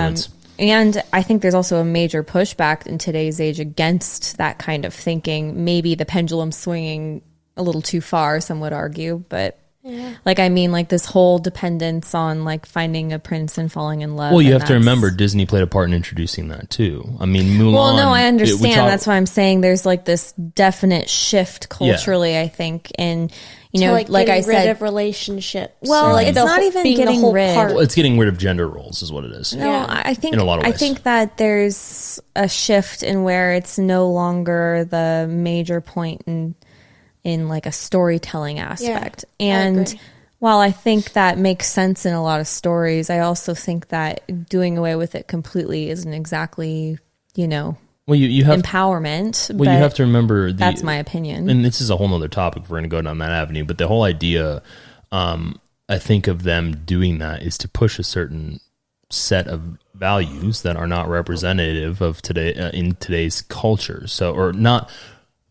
and I think there's also a major pushback in today's age against that kind of thinking. Maybe the pendulum swinging a little too far, some would argue, but like this whole dependence on like finding a prince and falling in love. Well, you have to remember Disney played a part in introducing that too. I mean, Mulan. Well, no, I understand. That's why I'm saying there's like this definite shift culturally. I think, and like I said, rid of relationships. Well, it's not even getting rid. Well, it's getting rid of gender roles, is what it is. No, I think in a lot of ways. I think that there's a shift in where it's no longer the major point in like a storytelling aspect. And while I think that makes sense in a lot of stories, I also think that doing away with it completely isn't exactly, well, you have empowerment. Well, you have to remember that's my opinion. And this is a whole nother topic. We're going to go down that avenue, but the whole idea, I think, of them doing that is to push a certain set of values that are not representative of today in today's culture.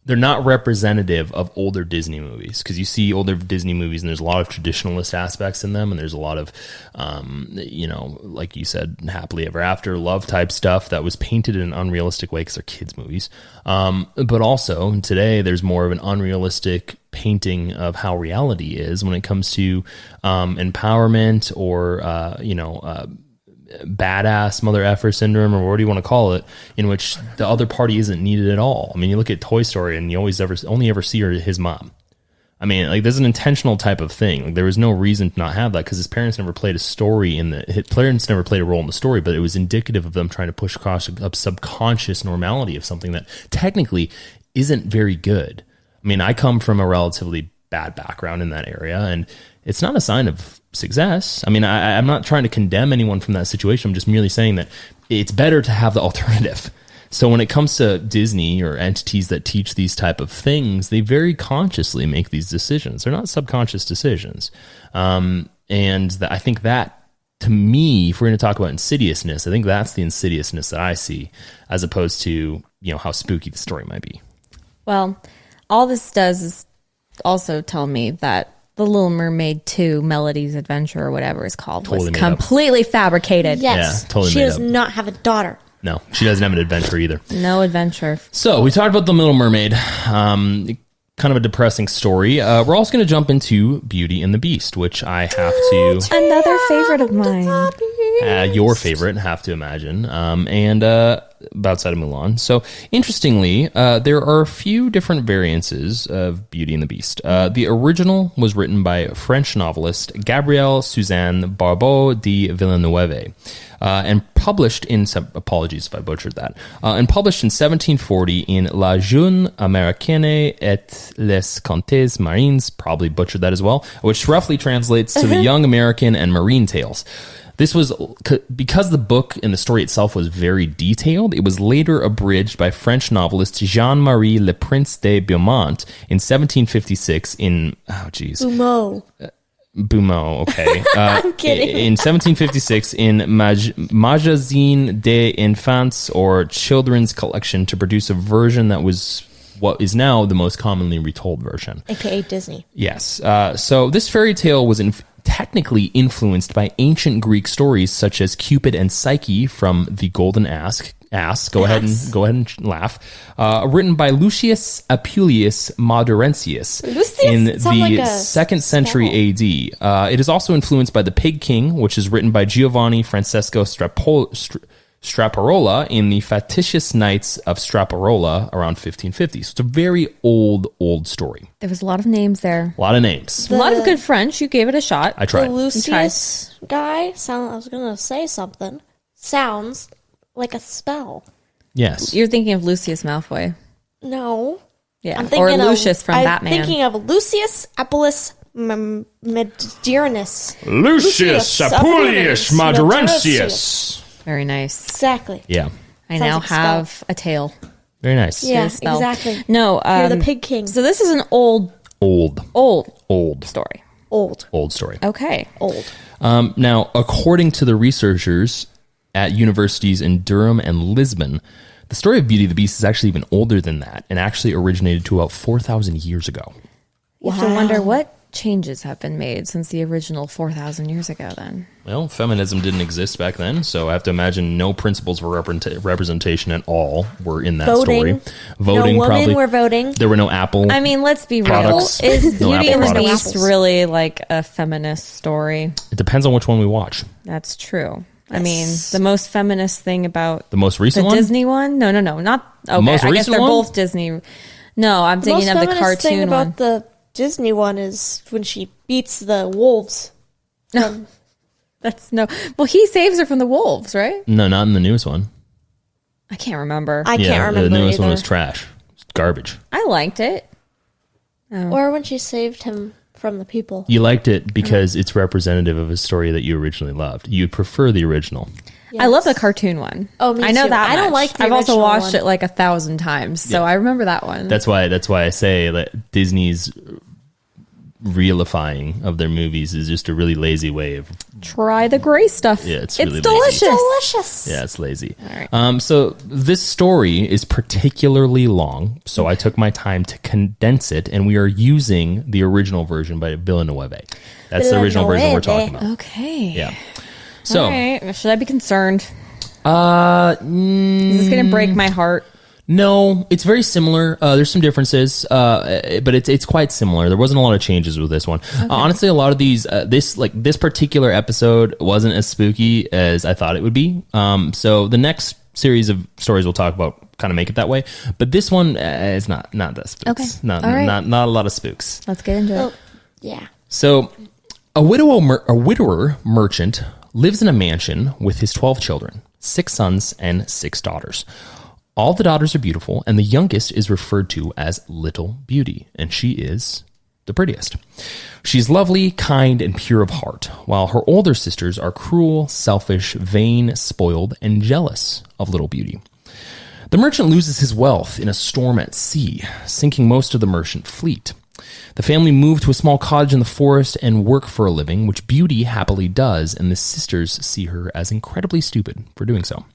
They're not representative of older Disney movies, because you see older Disney movies and there's a lot of traditionalist aspects in them, and there's a lot of, like you said, happily ever after love type stuff that was painted in an unrealistic way because they're kids movies. But also today there's more of an unrealistic painting of how reality is when it comes to empowerment or badass mother effer syndrome, or what do you want to call it, in which the other party isn't needed at all. I mean, you look at Toy Story and you only ever see his mom. I mean, like, there's an intentional type of thing. Like, there was no reason to not have that, because his parents never played a role in the story, but it was indicative of them trying to push across a subconscious normality of something that technically isn't very good. I mean, I come from a relatively bad background in that area, and it's not a sign of success. I mean, I'm not trying to condemn anyone from that situation. I'm just merely saying that it's better to have the alternative. So when it comes to Disney or entities that teach these type of things, they very consciously make these decisions. They're not subconscious decisions. I think that, to me, if we're going to talk about insidiousness, I think that's the insidiousness that I see, as opposed to, how spooky the story might be. Well, all this does is also tell me that the Little Mermaid 2 Melody's Adventure or whatever it's called Totally was made up. completely fabricated. Yes. Yeah, totally She made does up. not have a daughter. No, she doesn't have an adventure either. No adventure. So we talked about the Little Mermaid. Kind of a depressing story. We're also going to jump into Beauty and the Beast, which I have to... Another favorite of mine. your favorite, have to imagine, and outside of Mulan. So, interestingly, there are a few different variances of Beauty and the Beast. The original was written by French novelist Gabrielle Suzanne Barbeau de Villeneuve, and published in, apologies if I butchered that, and published in 1740 in La Jeune Américaine et les Contes Marines, probably butchered that as well, which roughly translates to the Young American and Marine Tales. This was because the book and the story itself was very detailed. It was later abridged by French novelist Jean-Marie Le Prince de Beaumont in 1756 in Beaumont, okay. I'm kidding. In 1756 in Magazine des Enfants, or Children's Collection, to produce a version that was what is now the most commonly retold version. AKA Disney. Yes. So this fairy tale was technically influenced by ancient Greek stories such as Cupid and Psyche from The Golden Ass. Go ahead and laugh. Written by Lucius Apuleius Madurensius in the 2nd century AD. It is also influenced by The Pig King, which is written by Giovanni Francesco Straparola in the Factitious Nights of Straparola around 1550. So it's a very old story. There was a lot of names there. A lot of names. A lot of good French. You gave it a shot. I tried. The Lucius guy, I was going to say something, sounds like a spell. Yes. You're thinking of Lucius Malfoy. No. Yeah. I'm thinking or Lucius from I'm Batman. thinking of Lucius Apulus Medernus. Lucius Apuleius Madurensius. Very nice. Exactly. Yeah. I Sounds now like a spell. have a tail. Very nice. Yeah, spell. exactly. No. You're the Pig King. So this is an old story. Old story. Okay. Old. Now, according to the researchers at universities in Durham and Lisbon, the story of Beauty and the Beast is actually even older than that, and actually originated to about 4,000 years ago. You have to wonder what changes have been made since the original 4,000 years ago then. Well, feminism didn't exist back then, so I have to imagine no principles for representation at all were in that story. Voting, no women probably. were voting. There were no Apple. I mean, let's be products. real. Is No Beauty Apple and the products. Beast really like a feminist story? It depends on which one we watch. That's true. I mean, the most feminist thing about The most recent the one? Disney one? No, not okay. most I guess recent they're one? both Disney. No, I'm thinking Most of the feminist thing cartoon about one. the Disney one is when she beats the wolves. No, that's no. Well, he saves her from the wolves, right? No, not in the newest one. I can't remember. I can't remember the newest either. one was trash. It's garbage. I liked it. Or when she saved him from the people. You liked it because it's representative of a story that you originally loved. You prefer the original. I love the cartoon one. Oh, me I know too. that. I don't much. like the I've also original watched one. it like 1,000 times, so Yeah. I remember that one. That's why I say that Disney's realifying of their movies is just a really lazy way of Try the gray stuff. Yeah, it's it's really lazy. delicious. Delicious. yeah, it's lazy. All right. So this story is particularly long, so I took my time to condense it, and we are using the original version by Villeneuve. That's the original version we're talking about. Okay. Yeah. So, All right. Should I be concerned? uh, Is this going to break my heart? no, it's very similar. There's some differences, but it's quite similar. There wasn't a lot of changes with this one. Honestly, a lot of these, this particular episode wasn't as spooky as I thought it would be. So the next series of stories we'll talk about kind of make it that way, but this one is not that spooks. Okay. Not All right. not a lot of spooks. Let's get into Oh, it. yeah. So, a widower merchant lives in a mansion with his 12 children, 6 sons and 6 daughters. All the daughters are beautiful, and the youngest is referred to as Little Beauty, and she is the prettiest. She's lovely, kind, and pure of heart, while her older sisters are cruel, selfish, vain, spoiled, and jealous of Little Beauty. The merchant loses his wealth in a storm at sea, sinking most of the merchant fleet. The family move to a small cottage in the forest and work for a living, which Beauty happily does, and the sisters see her as incredibly stupid for doing so.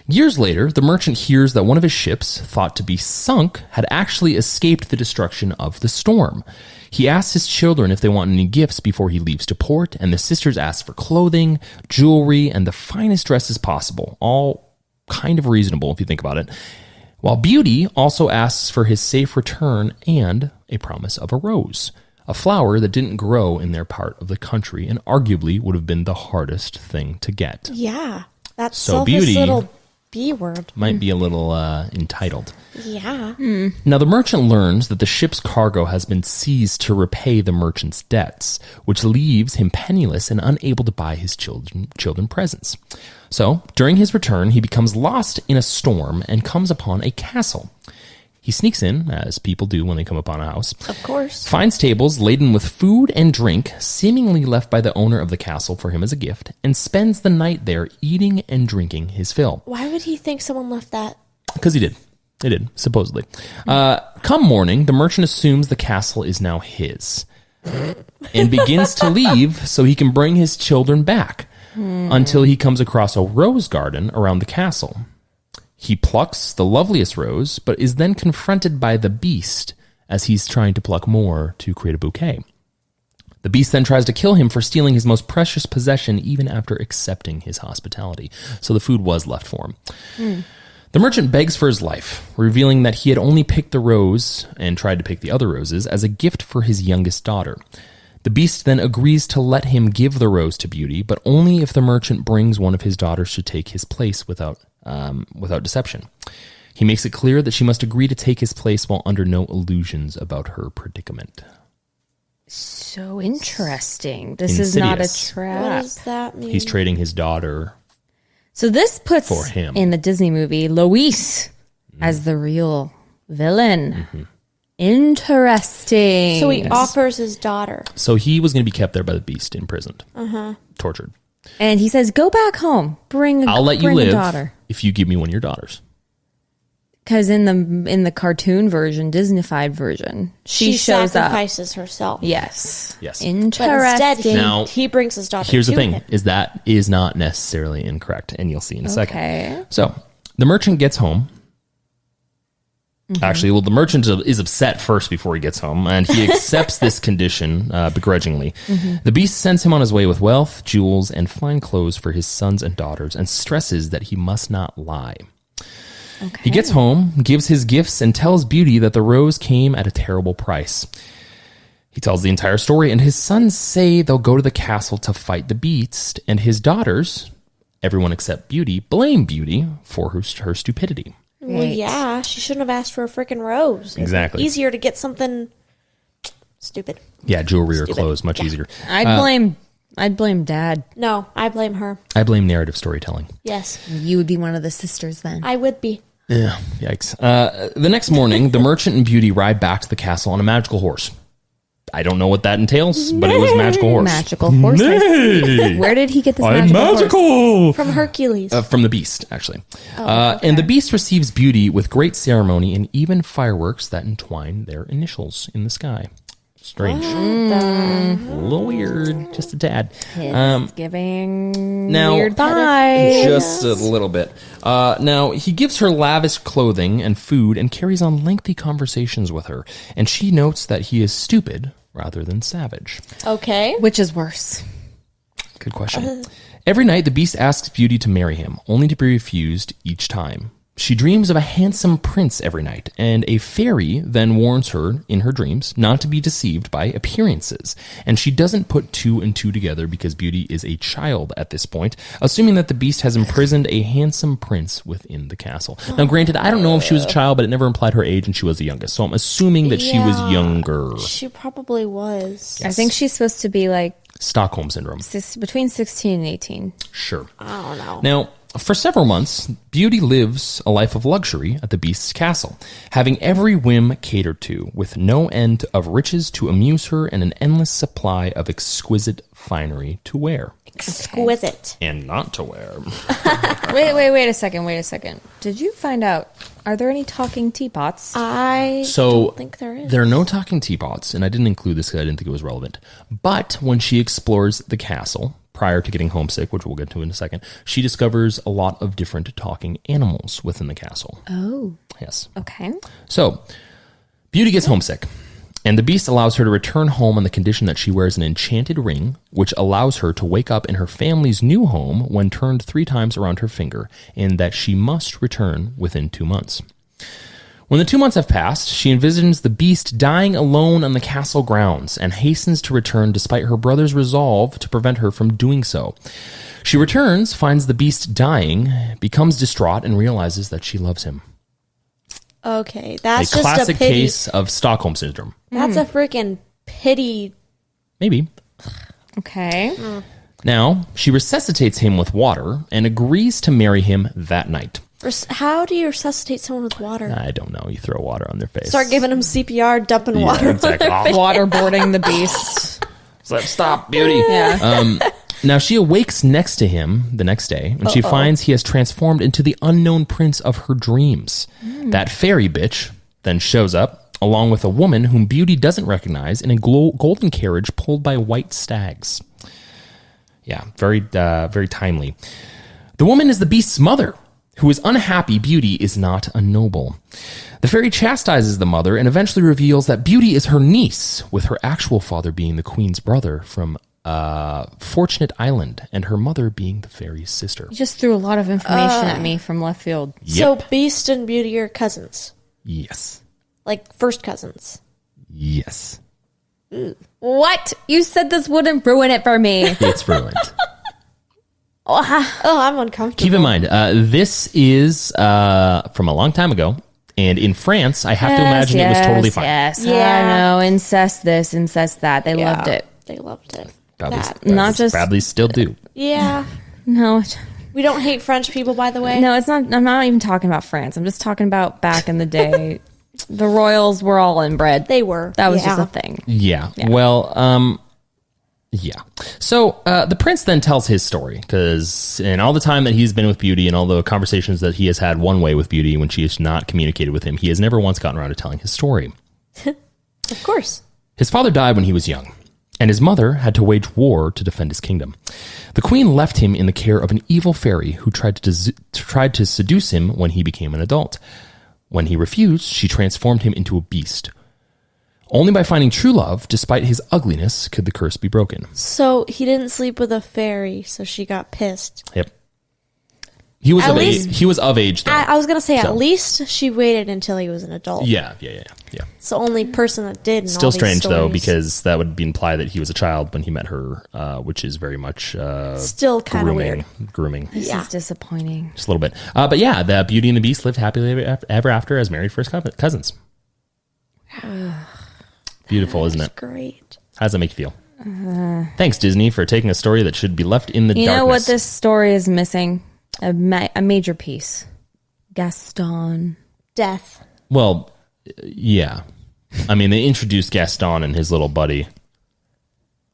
Years later, the merchant hears that one of his ships, thought to be sunk, had actually escaped the destruction of the storm. He asks his children if they want any gifts before he leaves to port, and the sisters ask for clothing, jewelry, and the finest dresses possible, all kind of reasonable if you think about it. While Beauty also asks for his safe return and a promise of a rose, a flower that didn't grow in their part of the country and arguably would have been the hardest thing to get. Yeah. That So selfish Beauty little B word. might be a little entitled. Yeah. Now, the merchant learns that the ship's cargo has been seized to repay the merchant's debts, which leaves him penniless and unable to buy his children presents. So, during his return, he becomes lost in a storm and comes upon a castle. He sneaks in, as people do when they come upon a house. Of course. Finds tables laden with food and drink, seemingly left by the owner of the castle for him as a gift, and spends the night there eating and drinking his fill. Why would he think someone left that? Because he did. They did, supposedly. Come morning, the merchant assumes the castle is now his and begins to leave so he can bring his children back until he comes across a rose garden around the castle. He plucks the loveliest rose, but is then confronted by the beast as he's trying to pluck more to create a bouquet. The beast then tries to kill him for stealing his most precious possession even after accepting his hospitality. So the food was left for him. The merchant begs for his life, revealing that he had only picked the rose and tried to pick the other roses as a gift for his youngest daughter. The beast then agrees to let him give the rose to Beauty, but only if the merchant brings one of his daughters to take his place without deception. He makes it clear that she must agree to take his place while under no illusions about her predicament. So interesting. This is not a Insidious. trap. What does that mean? He's trading his daughter. So this puts For him. in the Disney movie Louise as the real villain. Interesting. So he offers his daughter. So he was going to be kept there by the beast, imprisoned, tortured. And he says, "Go back home. I'll let you bring live a daughter." if you give me one of your daughters. Because in the cartoon version, Disneyfied version, she shows up. sacrifices herself. Yes. Yes. But instead, Interesting. Now, he brings his daughter Here's the to thing, him. is that is not necessarily incorrect, and you'll see in a second. Okay. So the merchant gets home. Actually, well, the merchant is upset first before he gets home, and he accepts this condition begrudgingly. The beast sends him on his way with wealth, jewels, and fine clothes for his sons and daughters, and stresses that he must not lie. Okay. He gets home, gives his gifts, and tells Beauty that the rose came at a terrible price. He tells the entire story, and his sons say they'll go to the castle to fight the beast, and his daughters, everyone except Beauty, blame Beauty for her stupidity. Well, yeah, she shouldn't have asked for a freaking rose. Exactly. Easier to get something stupid. Yeah, jewelry or Stupid. clothes, much easier. I'd blame Dad. No, I blame her. I blame narrative storytelling. Yes, You would be one of the sisters then. I would be. Yeah, yikes. The next morning, the merchant and Beauty ride back to the castle on a magical horse. I don't know what that entails, but it was a magical horse. Magical horse. I see. Where did he get this I'm magical horse? magical! From Hercules. From the beast, actually. okay. And the beast receives Beauty with great ceremony and even fireworks that entwine their initials in the sky. Strange. A little weird, just a tad. It's giving now- weird vibes. Just a little bit. Now, he gives her lavish clothing and food and carries on lengthy conversations with her. And she notes that he is stupid rather than savage. Okay. Which is worse? Good question. Every night, the beast asks Beauty to marry him, only to be refused each time. She dreams of a handsome prince every night, and a fairy then warns her in her dreams not to be deceived by appearances. And she doesn't put two and two together because Beauty is a child at this point, assuming that the beast has imprisoned a handsome prince within the castle. Now, granted, I don't know if she was a child, but it never implied her age, and she was the youngest. So I'm assuming that she was younger. She probably was. I think she's supposed to be like Stockholm Syndrome. between 16 and 18. Sure. I don't know. Now, for several months, Beauty lives a life of luxury at the beast's castle, having every whim catered to, with no end of riches to amuse her and an endless supply of exquisite finery to wear. Exquisite. And not to wear. Wait a second. Did you find out, are there any talking teapots? I So don't think there is. there are no talking teapots, and I didn't include this because I didn't think it was relevant. But when she explores the castle, prior to getting homesick, which we'll get to in a second, she discovers a lot of different talking animals within the castle. Oh. Yes. Okay. So, Beauty gets homesick, and the beast allows her to return home on the condition that she wears an enchanted ring, which allows her to wake up in her family's new home when turned 3 times around her finger, and that she must return within 2 months. When the 2 months have passed, she envisions the beast dying alone on the castle grounds and hastens to return despite her brother's resolve to prevent her from doing so. She returns, finds the beast dying, becomes distraught, and realizes that she loves him. Okay, that's A just classic a pity. case of Stockholm Syndrome. That's a freaking pity. Maybe. Okay. Now, she resuscitates him with water and agrees to marry him that night. How do you resuscitate someone with water? I don't know. You throw water on their face. Start giving them CPR, dumping Yeah, water exactly. on their face. Waterboarding the beast. So stop, Beauty. Yeah. Now, she awakes next to him the next day, and she finds he has transformed into the unknown prince of her dreams. That fairy bitch then shows up, along with a woman whom Beauty doesn't recognize, in a golden carriage pulled by white stags. Yeah, very timely. The woman is the beast's mother, who is unhappy Beauty is not a noble. The fairy chastises the mother and eventually reveals that Beauty is her niece, with her actual father being the queen's brother from Fortunate Island, and her mother being the fairy's sister. You just threw a lot of information at me from left field. So Beast and Beauty are cousins. Yes. Like first cousins. Yes. What? You said this wouldn't ruin it for me. It's ruined. Oh, I'm uncomfortable. Keep in mind, this is from a long time ago, and in France, I have to imagine it was totally fine. Yes, Yeah. I know. Incest this, incest that. They loved it. They loved it. Not just- Bradley still do. Yeah. No, We don't hate French people, by the way. no, it's not. I'm not even talking about France. I'm just talking about back in the day. The royals were all inbred. They were. That was just a thing. Yeah. Well, yeah. So the prince then tells his story, because in all the time that he's been with Beauty and all the conversations that he has had one way with Beauty when she has not communicated with him, he has never once gotten around to telling his story. Of course. His father died when he was young, and his mother had to wage war to defend his kingdom. The queen left him in the care of an evil fairy who tried to seduce him when he became an adult. When he refused, she transformed him into a beast. Only by finding true love, despite his ugliness, could the curse be broken. So he didn't sleep with a fairy, so she got pissed. Yep. He was At of least- age. He was of age, though. I was going to say, So- at least she waited until he was an adult. Yeah. It's the only person that did. In Still all these strange, though, stories. because that would imply that he was a child when he met her, which is very much Still kind of grooming. weird. Grooming. This Yeah. is disappointing. Just a little bit. But yeah, the Beauty and the Beast lived happily ever after as married first cousins. Beautiful, isn't it? Great. How does that make you feel? Thanks, Disney, for taking a story that should be left in the You darkness. know what this story is missing? A major piece. Gaston. Death. Well, yeah. I mean, they introduced Gaston and his little buddy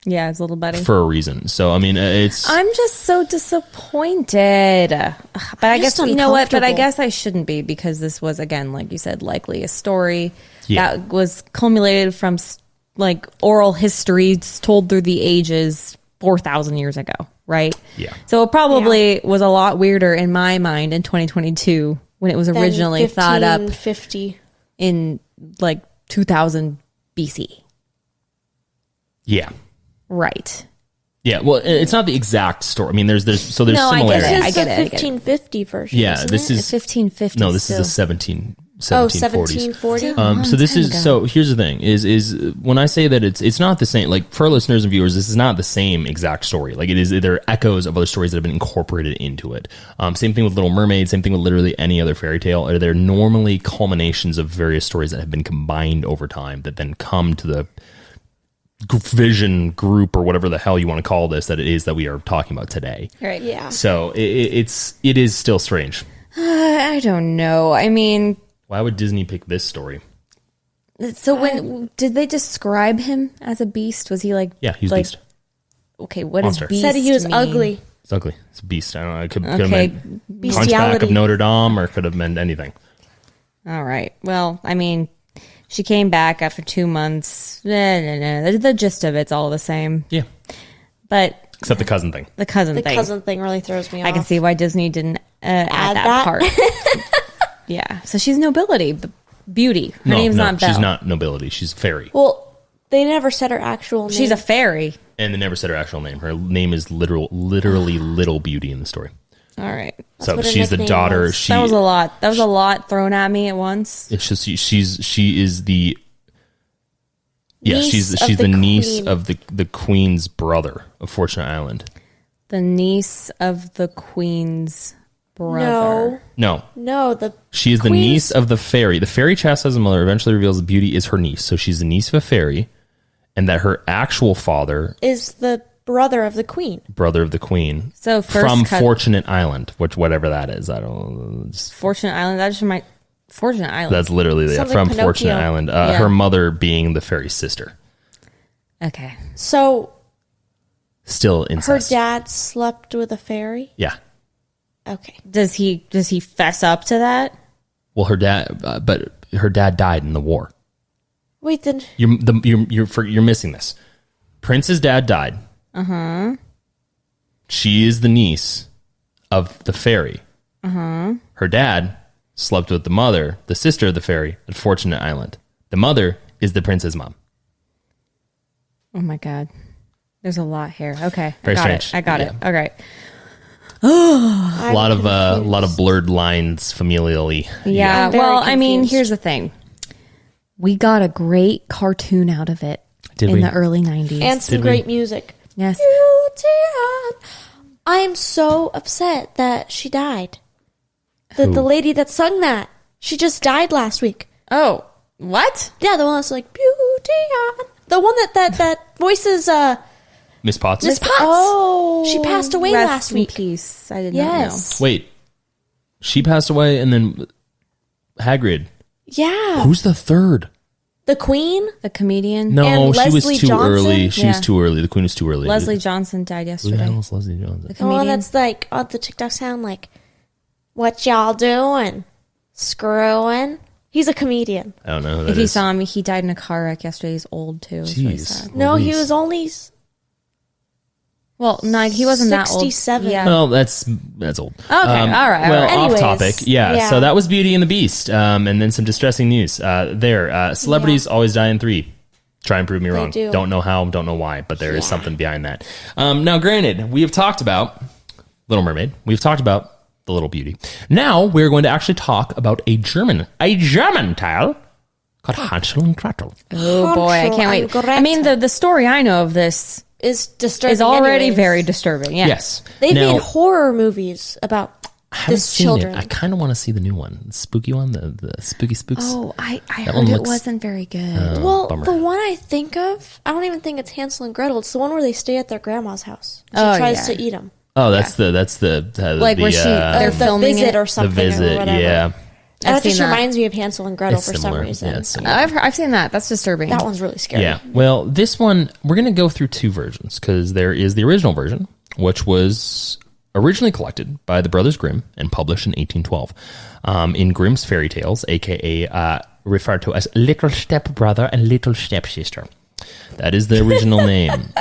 Yeah, his little buddy. for a reason. So, I mean, it's... I'm just so disappointed. But I guess, just you know what? But I uncomfortable. guess I shouldn't be, because this was, again, like you said, likely a story Yeah. that was culminated from like oral histories told through the ages 4,000 years ago, right? Yeah. So it probably was a lot weirder in my mind in 2022 when it was Then originally thought up 1550. in like 2000 BC. Yeah. Right. Yeah, well, it's not the exact story. I mean, there's No, I get similarities. it. This is the I get it. 1550 version. Yeah, isn't this it? is... 1550. No, this is still. the 1740s. 1740. So this time is ago. so here's the thing is when I say that it's not the same, like for our listeners and viewers, this is not the same exact story. Like it is, there are echoes of other stories that have been incorporated into it. Same thing with Little Mermaid, same thing with literally any other fairy tale. They're normally culminations of various stories that have been combined over time that then come to the vision group or whatever the hell you want to call this that it is that we are talking about today. Right. Yeah. So it is still strange. I don't know. I mean, Why would Disney pick this story? so when did they describe him as a beast? Was he like... Yeah, he's like, beast. Okay, what Monster. does beast Said he was mean? ugly. It's ugly. It's a beast. I don't know. It could have Okay. meant Hunchback Bestiality. of Notre Dame, or it could have meant anything. All right. Well, I mean, she came back after 2 months. The gist of it's all the same. Yeah. But Except the cousin thing. The cousin The thing. cousin thing really throws me off. I can see why Disney didn't add that part. Yeah. So she's nobility, beauty. Her name's not Belle. She's not nobility. She's a fairy. Well, they never said her actual name. She's a fairy. And they never said her actual name. Her name is literally Little Beauty in the story. All right. So what her she's the nickname daughter. was. That was a lot. That was a lot thrown at me at once. It's just she is the Niece she's of the the niece queen. of the queen's brother of Fortunate Island. The niece of the queen's brother. No, No, she is the queen's- niece of the fairy. The fairy chastises mother eventually reveals that Beauty is her niece. So she's the niece of a fairy, and that her actual father, is the brother of the queen. brother of the queen, So first from cut- Fortunate Island, which whatever that is, I don't. Fortunate Island. That just might Fortunate Island. That's literally Something from Pinocchio. Fortunate Island. Yeah. Her mother being the fairy's sister. Okay. So Still her incest. dad slept with a fairy? Yeah. Okay. Does he fess up to that? Well, her dad, but her dad died in the war. Wait, then You're missing this. Prince's dad died. She is the niece of the fairy. Her dad slept with the mother, the sister of the fairy, at Fortunate Island. The mother is the prince's mom. Oh my god. There's a lot here. Okay. Very I got strange. it. I got it. Yeah. All right. A lot of blurred lines familially. Yeah. I'm very Well, I mean, confused. here's the thing. We got a great cartoon out of it Did in we? the early 90s. and some Did we? great music. yes. I am so upset that she died. The lady that sung that, she just died last week. Oh, what? Yeah, the one that's like beauty on. The one that voices Miss Potts? Miss Potts. Oh, She passed away rest last in week. peace. I did not know. Yes. Wait. She passed away and then Hagrid. Yeah. Who's the third? The queen? The comedian. No, And she was Leslie too Johnson? early. She was Yeah. too early. The queen was too early. Leslie Johnson died Who the yesterday. hell was Leslie Johnson? The The one comedian. that's like on the TikTok sound like, what y'all doing? Screwing? He's a comedian. I don't know who that If you is. saw him, he died in a car wreck yesterday. He's old too. It's really Jeez. sad. No, he Louise. was only Well, no, he wasn't that old. 67. Yeah. Well, that's old. Okay, all right. Well, all right. off Anyways, topic. Yeah, yeah. so that was Beauty and the Beast. And then some distressing news. Celebrities always die in 3. Try and prove me wrong. do. Don't know how, don't know why, but there is something behind that. Now, granted, we have talked about Little Mermaid. We've talked about The Little Beauty. Now, we're going to actually talk about a German tale called Hansel and Gretel. Oh boy, I Hansel can't and wait. Gretel. I mean, the story I know of this is disturbing. is already anyways. very disturbing. Yeah. Yes. They've now, made horror movies about I haven't this seen children. it. I kind of want to see the new one. The spooky one, the spooky spooks. Oh, I That heard one it looks- wasn't very good. Well, bummer. the one I think of, I don't even think it's Hansel and Gretel. It's the one where they stay at their grandma's house. She Oh, tries yeah. to eat them. Oh, that's the Like the, where she- they're the filming visit it? or the something. visit. Or whatever. Yeah, That just seen that. reminds me of Hansel and Gretel It's for similar. some reason. Yeah, it's similar. I've seen that. That's disturbing. That one's really scary. yeah. Well, this one we're gonna go through 2 versions because there is the original version, which was originally collected by the Brothers Grimm and published in 1812 in Grimm's Fairy Tales, aka referred to as Little Step Brother and Little Step Sister. That is the original name.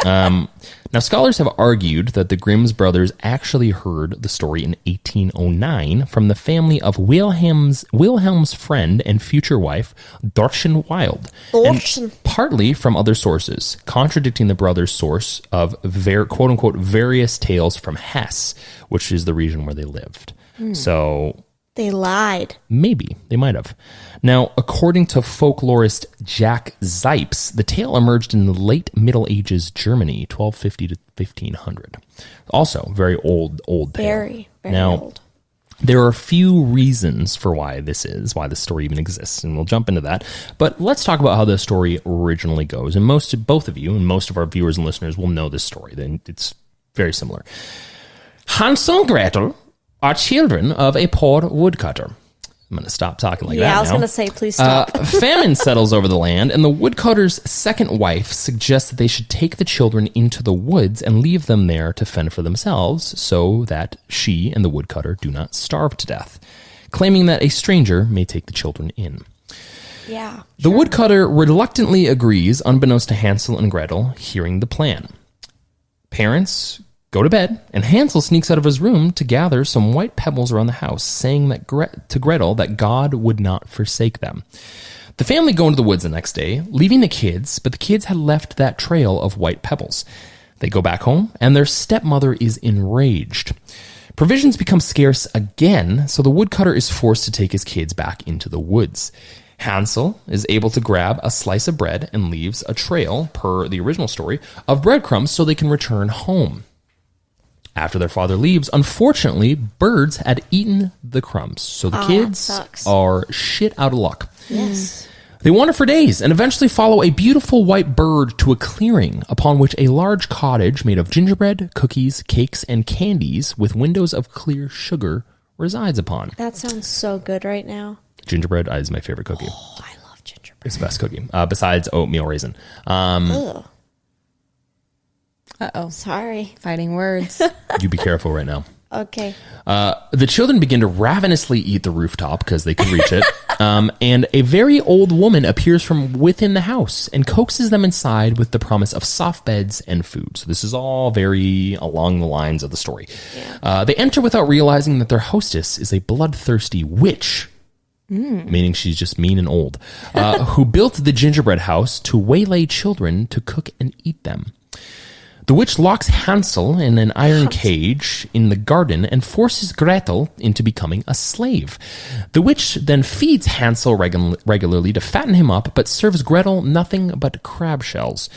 Now, scholars have argued that the Grimm's brothers actually heard the story in 1809 from the family of Wilhelm's friend and future wife, Dorchen Wild, Dorchen. and partly from other sources, contradicting the brothers' source of quote-unquote various tales from Hesse, which is the region where they lived. So They lied. maybe they might have. Now, according to folklorist Jack Zipes, the tale emerged in the late Middle Ages Germany, 1250 to 1500. Also, very old tale. Very, very now, old. there are a few reasons for why this story even exists, and we'll jump into that. But let's talk about how the story originally goes. And both of you and most of our viewers and listeners will know this story. Then it's very similar. Hansel and Gretel are children of a poor woodcutter. I'm going to stop talking like that Yeah, I was now. going to say, please stop. Famine settles over the land, and the woodcutter's second wife suggests that they should take the children into the woods and leave them there to fend for themselves so that she and the woodcutter do not starve to death, claiming that a stranger may take the children in. Yeah. The woodcutter reluctantly agrees, unbeknownst to Hansel and Gretel, hearing the plan. Parents go to bed, and Hansel sneaks out of his room to gather some white pebbles around the house, saying that to Gretel that God would not forsake them. The family go into the woods the next day, leaving the kids, but the kids had left that trail of white pebbles. They go back home, and their stepmother is enraged. Provisions become scarce again, so the woodcutter is forced to take his kids back into the woods. Hansel is able to grab a slice of bread and leaves a trail, per the original story, of breadcrumbs so they can return home. After their father leaves, unfortunately, birds had eaten the crumbs, so the kids are shit out of luck. Yes. They wander for days and eventually follow a beautiful white bird to a clearing upon which a large cottage made of gingerbread, cookies, cakes, and candies with windows of clear sugar resides upon. That sounds so good right now. Gingerbread is my favorite cookie. Oh, I love gingerbread. It's the best cookie, besides oatmeal raisin. Ugh. Uh-oh. Sorry. Fighting words. You be careful right now. Okay. The children begin to ravenously eat the rooftop because they can reach it. And a very old woman appears from within the house and coaxes them inside with the promise of soft beds and food. So this is all very along the lines of the story. Yeah. They enter without realizing that their hostess is a bloodthirsty witch. Meaning she's just mean and old, who built the gingerbread house to waylay children to cook and eat them. The witch locks Hansel in an iron cage in the garden and forces Gretel into becoming a slave. The witch then feeds Hansel regularly to fatten him up, but serves Gretel nothing but crab shells.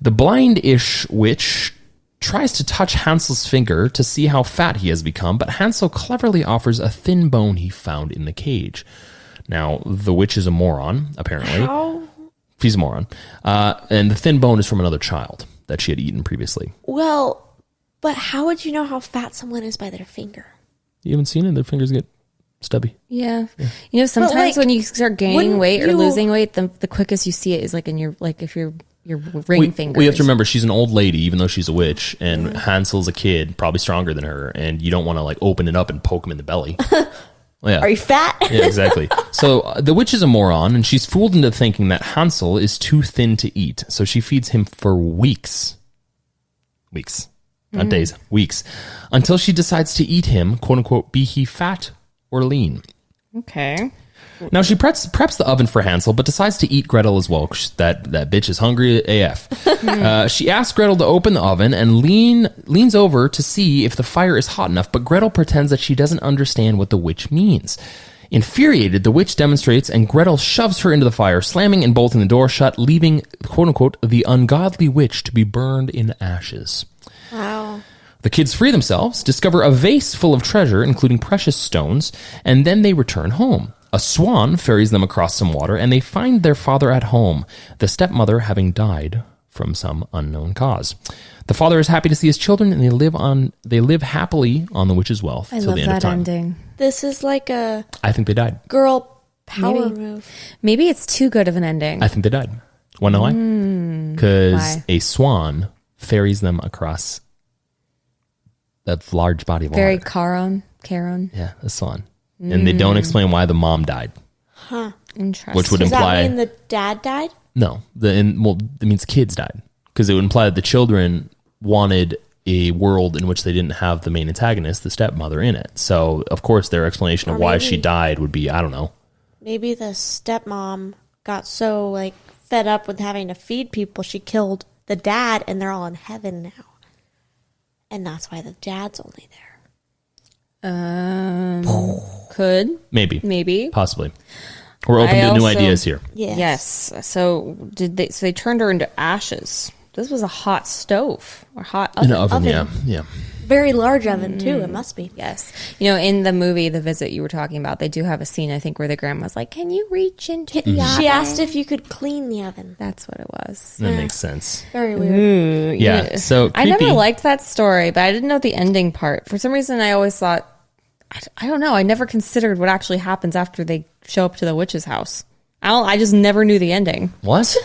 The blind-ish witch tries to touch Hansel's finger to see how fat he has become, but Hansel cleverly offers a thin bone he found in the cage. Now, the witch is a moron, apparently. How? She's a moron. And the thin bone is from another child that she had eaten previously. Well, but how would you know how fat someone is by their finger? You haven't seen it? Their fingers get stubby. Yeah. You know, sometimes when you start gaining weight or losing weight, the quickest you see it is like in your, like if your ring fingers. We have to remember she's an old lady, even though she's a witch, and Hansel's a kid, probably stronger than her, and you don't want to like open it up and poke him in the belly. Yeah. Are you fat? Yeah, exactly. So the witch is a moron, and she's fooled into thinking that Hansel is too thin to eat. So she feeds him for weeks. Not days, weeks. Until she decides to eat him, quote unquote, be he fat or lean. Okay. Now she preps the oven for Hansel, but decides to eat Gretel as well. That bitch is hungry AF. She asks Gretel to open the oven and leans over to see if the fire is hot enough, but Gretel pretends that she doesn't understand what the witch means. Infuriated, the witch demonstrates, and Gretel shoves her into the fire, slamming and bolting the door shut, leaving, quote unquote, the ungodly witch to be burned in ashes. Wow. The kids free themselves, discover a vase full of treasure, including precious stones, and then they return home. A swan ferries them across some water, and they find their father at home, the stepmother having died from some unknown cause. The father is happy to see his children, and they live happily on the witch's wealth till the end of time. Ending. This is like a I think they died. girl power move. Maybe it's too good of an ending. I think they died. Want to know why? Because a swan ferries them across a large body of water. Very Charon. Yeah, a swan. And they don't explain why the mom died. Huh. Interesting. Which would Does imply... that mean the dad died? No. It means kids died. Because it would imply that the children wanted a world in which they didn't have the main antagonist, the stepmother, in it. So, of course, their explanation of why she died would be, I don't know. Maybe the stepmom got so, like, fed up with having to feed people, she killed the dad, and they're all in heaven now. And that's why the dad's only there. Could. Maybe. Possibly. We're open to new ideas here. Yes. So they turned her into ashes. This was a hot stove or hot oven. An oven. Yeah. Very large oven, too. It must be. Yes. You know, in the movie, The Visit you were talking about, they do have a scene, I think, where the grandma's like, can you reach into the oven? She asked if you could clean the oven. That's what it was. That makes sense. Very weird. Yeah. So I never liked that story, but I didn't know the ending part. For some reason, I always thought, I don't know. I never considered what actually happens after they show up to the witch's house. I just never knew the ending. What?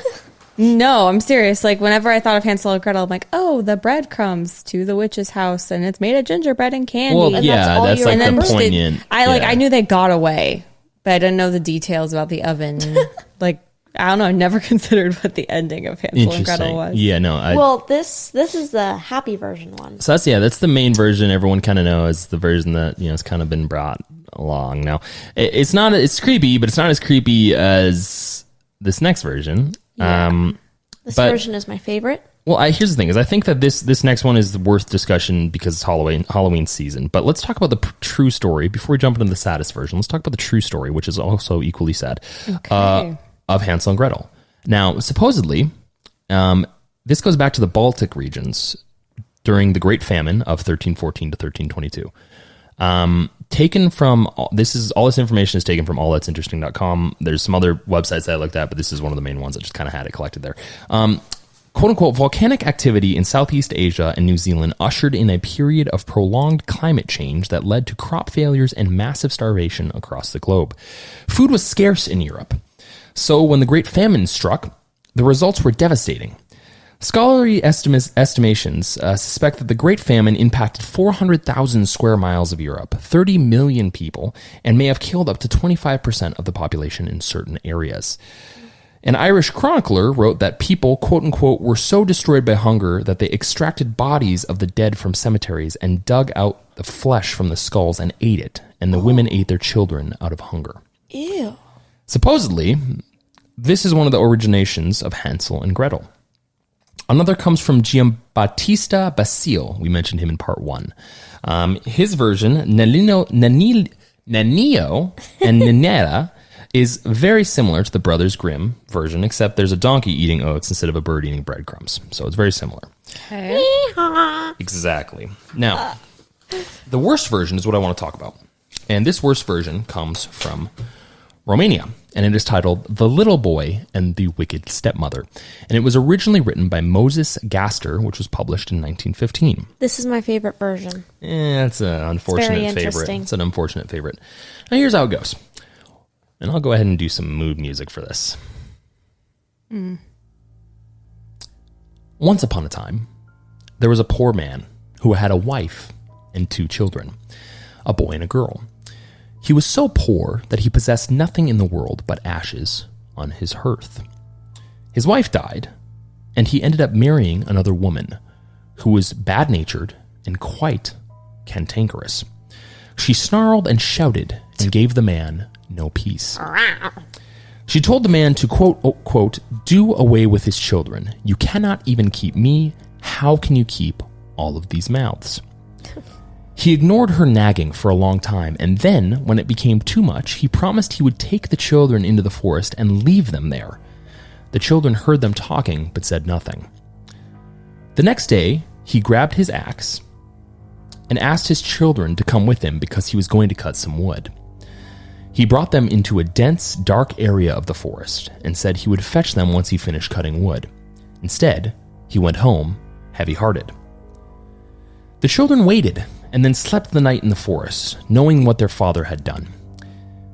No, I'm serious. Like, whenever I thought of Hansel and Gretel, I'm like, oh, the bread comes to the witch's house, and it's made of gingerbread and candy. Well, and yeah, that's like the poignant. I knew they got away, but I didn't know the details about the oven. Like, I don't know. I never considered what the ending of Hansel and Gretel was. Yeah, no. Well, this is the happy version one. So that's the main version. Everyone kind of knows the version that has kind of been brought along. Now, it's creepy, but it's not as creepy as this next version. Yeah. This version is my favorite. Well, here's the thing: is I think that this next one is worth discussion because it's Halloween season. But let's talk about the true story before we jump into the saddest version. Let's talk about the true story, which is also equally sad. Okay. Of Hansel and Gretel. Now, supposedly, this goes back to the Baltic regions during the Great Famine of 1314 to 1322. Taken from all this information is taken from allthat'sinteresting.com. There's some other websites that I looked at, but this is one of the main ones that just kind of had it collected there. Quote unquote, volcanic activity in Southeast Asia and New Zealand ushered in a period of prolonged climate change that led to crop failures and massive starvation across the globe. Food was scarce in Europe. So when the Great Famine struck, the results were devastating. Scholarly estimations suspect that the Great Famine impacted 400,000 square miles of Europe, 30 million people, and may have killed up to 25% of the population in certain areas. An Irish chronicler wrote that people, quote-unquote, were so destroyed by hunger that they extracted bodies of the dead from cemeteries and dug out the flesh from the skulls and ate it, and the women ate their children out of hunger. Ew. Supposedly, this is one of the originations of Hansel and Gretel. Another comes from Giambattista Basile. We mentioned him in part 1. His version, Nanio and Ninetta, is very similar to the Brothers Grimm version, except there's a donkey eating oats instead of a bird eating breadcrumbs. So it's very similar. Okay. Exactly. Now, the worst version is what I want to talk about. And this worst version comes from Romania, and it is titled The Little Boy and the Wicked Stepmother. And it was originally written by Moses Gaster, which was published in 1915. This is my favorite version. It's an unfortunate favorite. Interesting. It's an unfortunate favorite. Now, here's how it goes. And I'll go ahead and do some mood music for this. Once upon a time, there was a poor man who had a wife and 2 children, a boy and a girl. He was so poor that he possessed nothing in the world but ashes on his hearth. His wife died, and he ended up marrying another woman who was bad-natured and quite cantankerous. She snarled and shouted and gave the man no peace. She told the man to, quote, do away with his children. You cannot even keep me. How can you keep all of these mouths? He ignored her nagging for a long time, and then, when it became too much, he promised he would take the children into the forest and leave them there. The children heard them talking, but said nothing. The next day, he grabbed his axe and asked his children to come with him because he was going to cut some wood. He brought them into a dense, dark area of the forest and said he would fetch them once he finished cutting wood. Instead, he went home, heavy-hearted. The children waited and then slept the night in the forest, knowing what their father had done.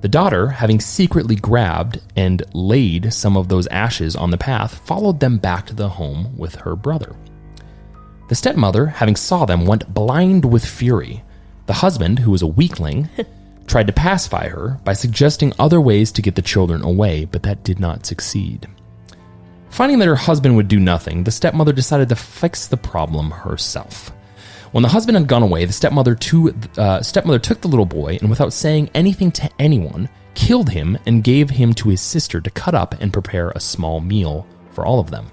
The daughter, having secretly grabbed and laid some of those ashes on the path, followed them back to the home with her brother. The stepmother, having saw them, went blind with fury. The husband, who was a weakling, tried to pacify her by suggesting other ways to get the children away, but that did not succeed. Finding that her husband would do nothing, the stepmother decided to fix the problem herself. When the husband had gone away, the stepmother took the little boy and, without saying anything to anyone, killed him and gave him to his sister to cut up and prepare a small meal for all of them.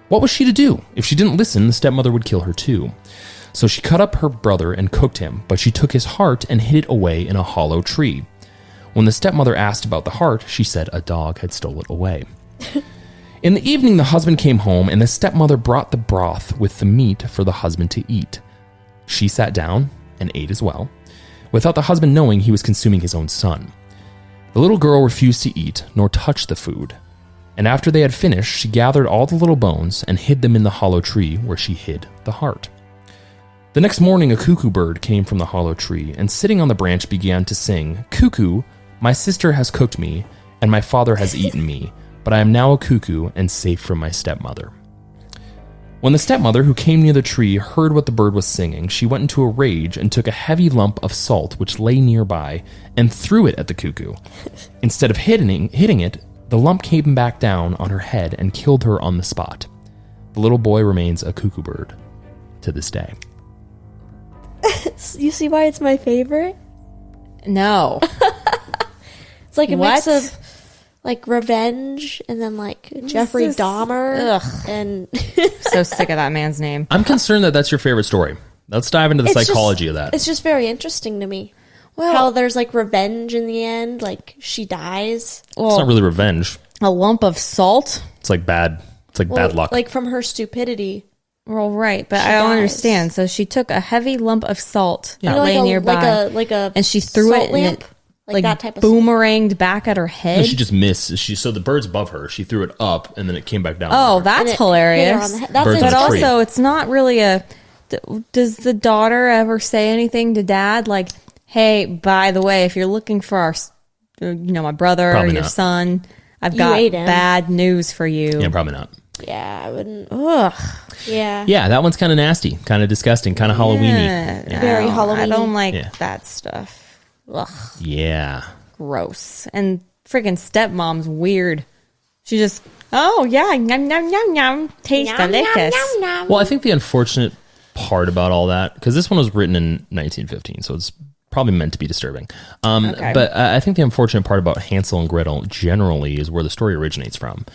What was she to do? If she didn't listen, the stepmother would kill her too. So she cut up her brother and cooked him, but she took his heart and hid it away in a hollow tree. When the stepmother asked about the heart, she said a dog had stole it away. In the evening, the husband came home, and the stepmother brought the broth with the meat for the husband to eat. She sat down and ate as well, without the husband knowing he was consuming his own son. The little girl refused to eat, nor touch the food. And after they had finished, she gathered all the little bones and hid them in the hollow tree where she hid the heart. The next morning, a cuckoo bird came from the hollow tree, and sitting on the branch began to sing, "Cuckoo, my sister has cooked me, and my father has eaten me. But I am now a cuckoo and safe from my stepmother." When the stepmother, who came near the tree, heard what the bird was singing, she went into a rage and took a heavy lump of salt which lay nearby and threw it at the cuckoo. Instead of hitting it, The lump came back down on her head and killed her on the spot. The little boy remains a cuckoo bird to this day. You see why it's my favorite? No. It's like a What? mix of like revenge and then like Jeffrey is- Dahmer Ugh. and So sick of that man's name. I'm concerned that that's your favorite story. Let's dive into the It's psychology just- of that. It's just very interesting to me. Well- how there's like revenge in the end, like she dies. It's not really revenge. A lump of salt? It's like bad. It's like bad luck. Like from her stupidity. Well, right, but She I don't dies. understand. So she took a heavy lump of salt Yeah. that You know, lay nearby, like a and she threw salt it, and lamp? it Like that type of boomeranged back at her head. No, she just missed. So the bird's above her. She threw it up, and then it came back down. Oh, on her. that's And it hit her hilarious. on the head. That's Birds But of a tree. also, it's not really a. Does the daughter ever say anything to dad? Like, hey, by the way, if you're looking for our, my brother Probably or your not. son, I've You got ate him. bad news for you. Yeah, probably not. Yeah, I wouldn't. Ugh. Yeah. Yeah, that one's kind of nasty, kind of disgusting, kind of Halloweeny. Yeah, Very I don't Halloween-y. like Yeah. that stuff. Ugh, Yeah. gross. And freaking stepmom's weird. She just, oh yeah, yum yum yum yum, taste Nom, nom, delicious. nom, nom. Well, I think the unfortunate part about all that, because this one was written in 1915, so it's probably meant to be disturbing. Okay. But I think the unfortunate part about Hansel and Gretel generally is where the story originates from.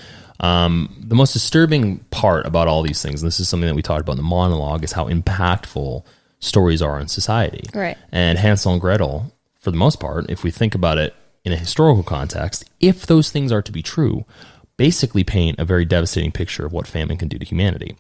The most disturbing part about all these things, and this is something that we talked about in the monologue, is how impactful stories are in society. Right. And Hansel and Gretel, for the most part, if we think about it in a historical context, if those things are to be true, basically paint a very devastating picture of what famine can do to humanity.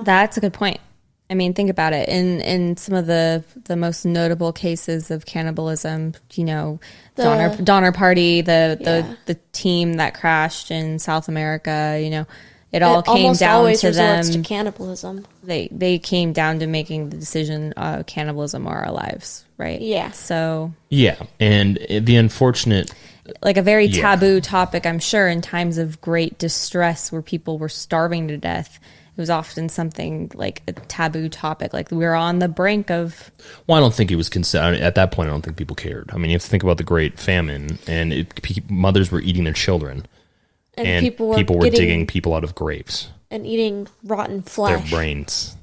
That's a good point. I mean, think about it. In some of the most notable cases of cannibalism, Donner Party, the team that crashed in South America, it all came almost down always to them. resorts to cannibalism. They came down to making the decision, cannibalism or our lives, right? Yeah. So Yeah, and the unfortunate... like a very Yeah. taboo topic, I'm sure, in times of great distress where people were starving to death. It was often something like a taboo topic, like we were on the brink of. Well, I don't think it was at that point. I don't think people cared. I mean, you have to think about the Great Famine, and mothers were eating their children, and people were digging people out of graves, and eating rotten their flesh. brains.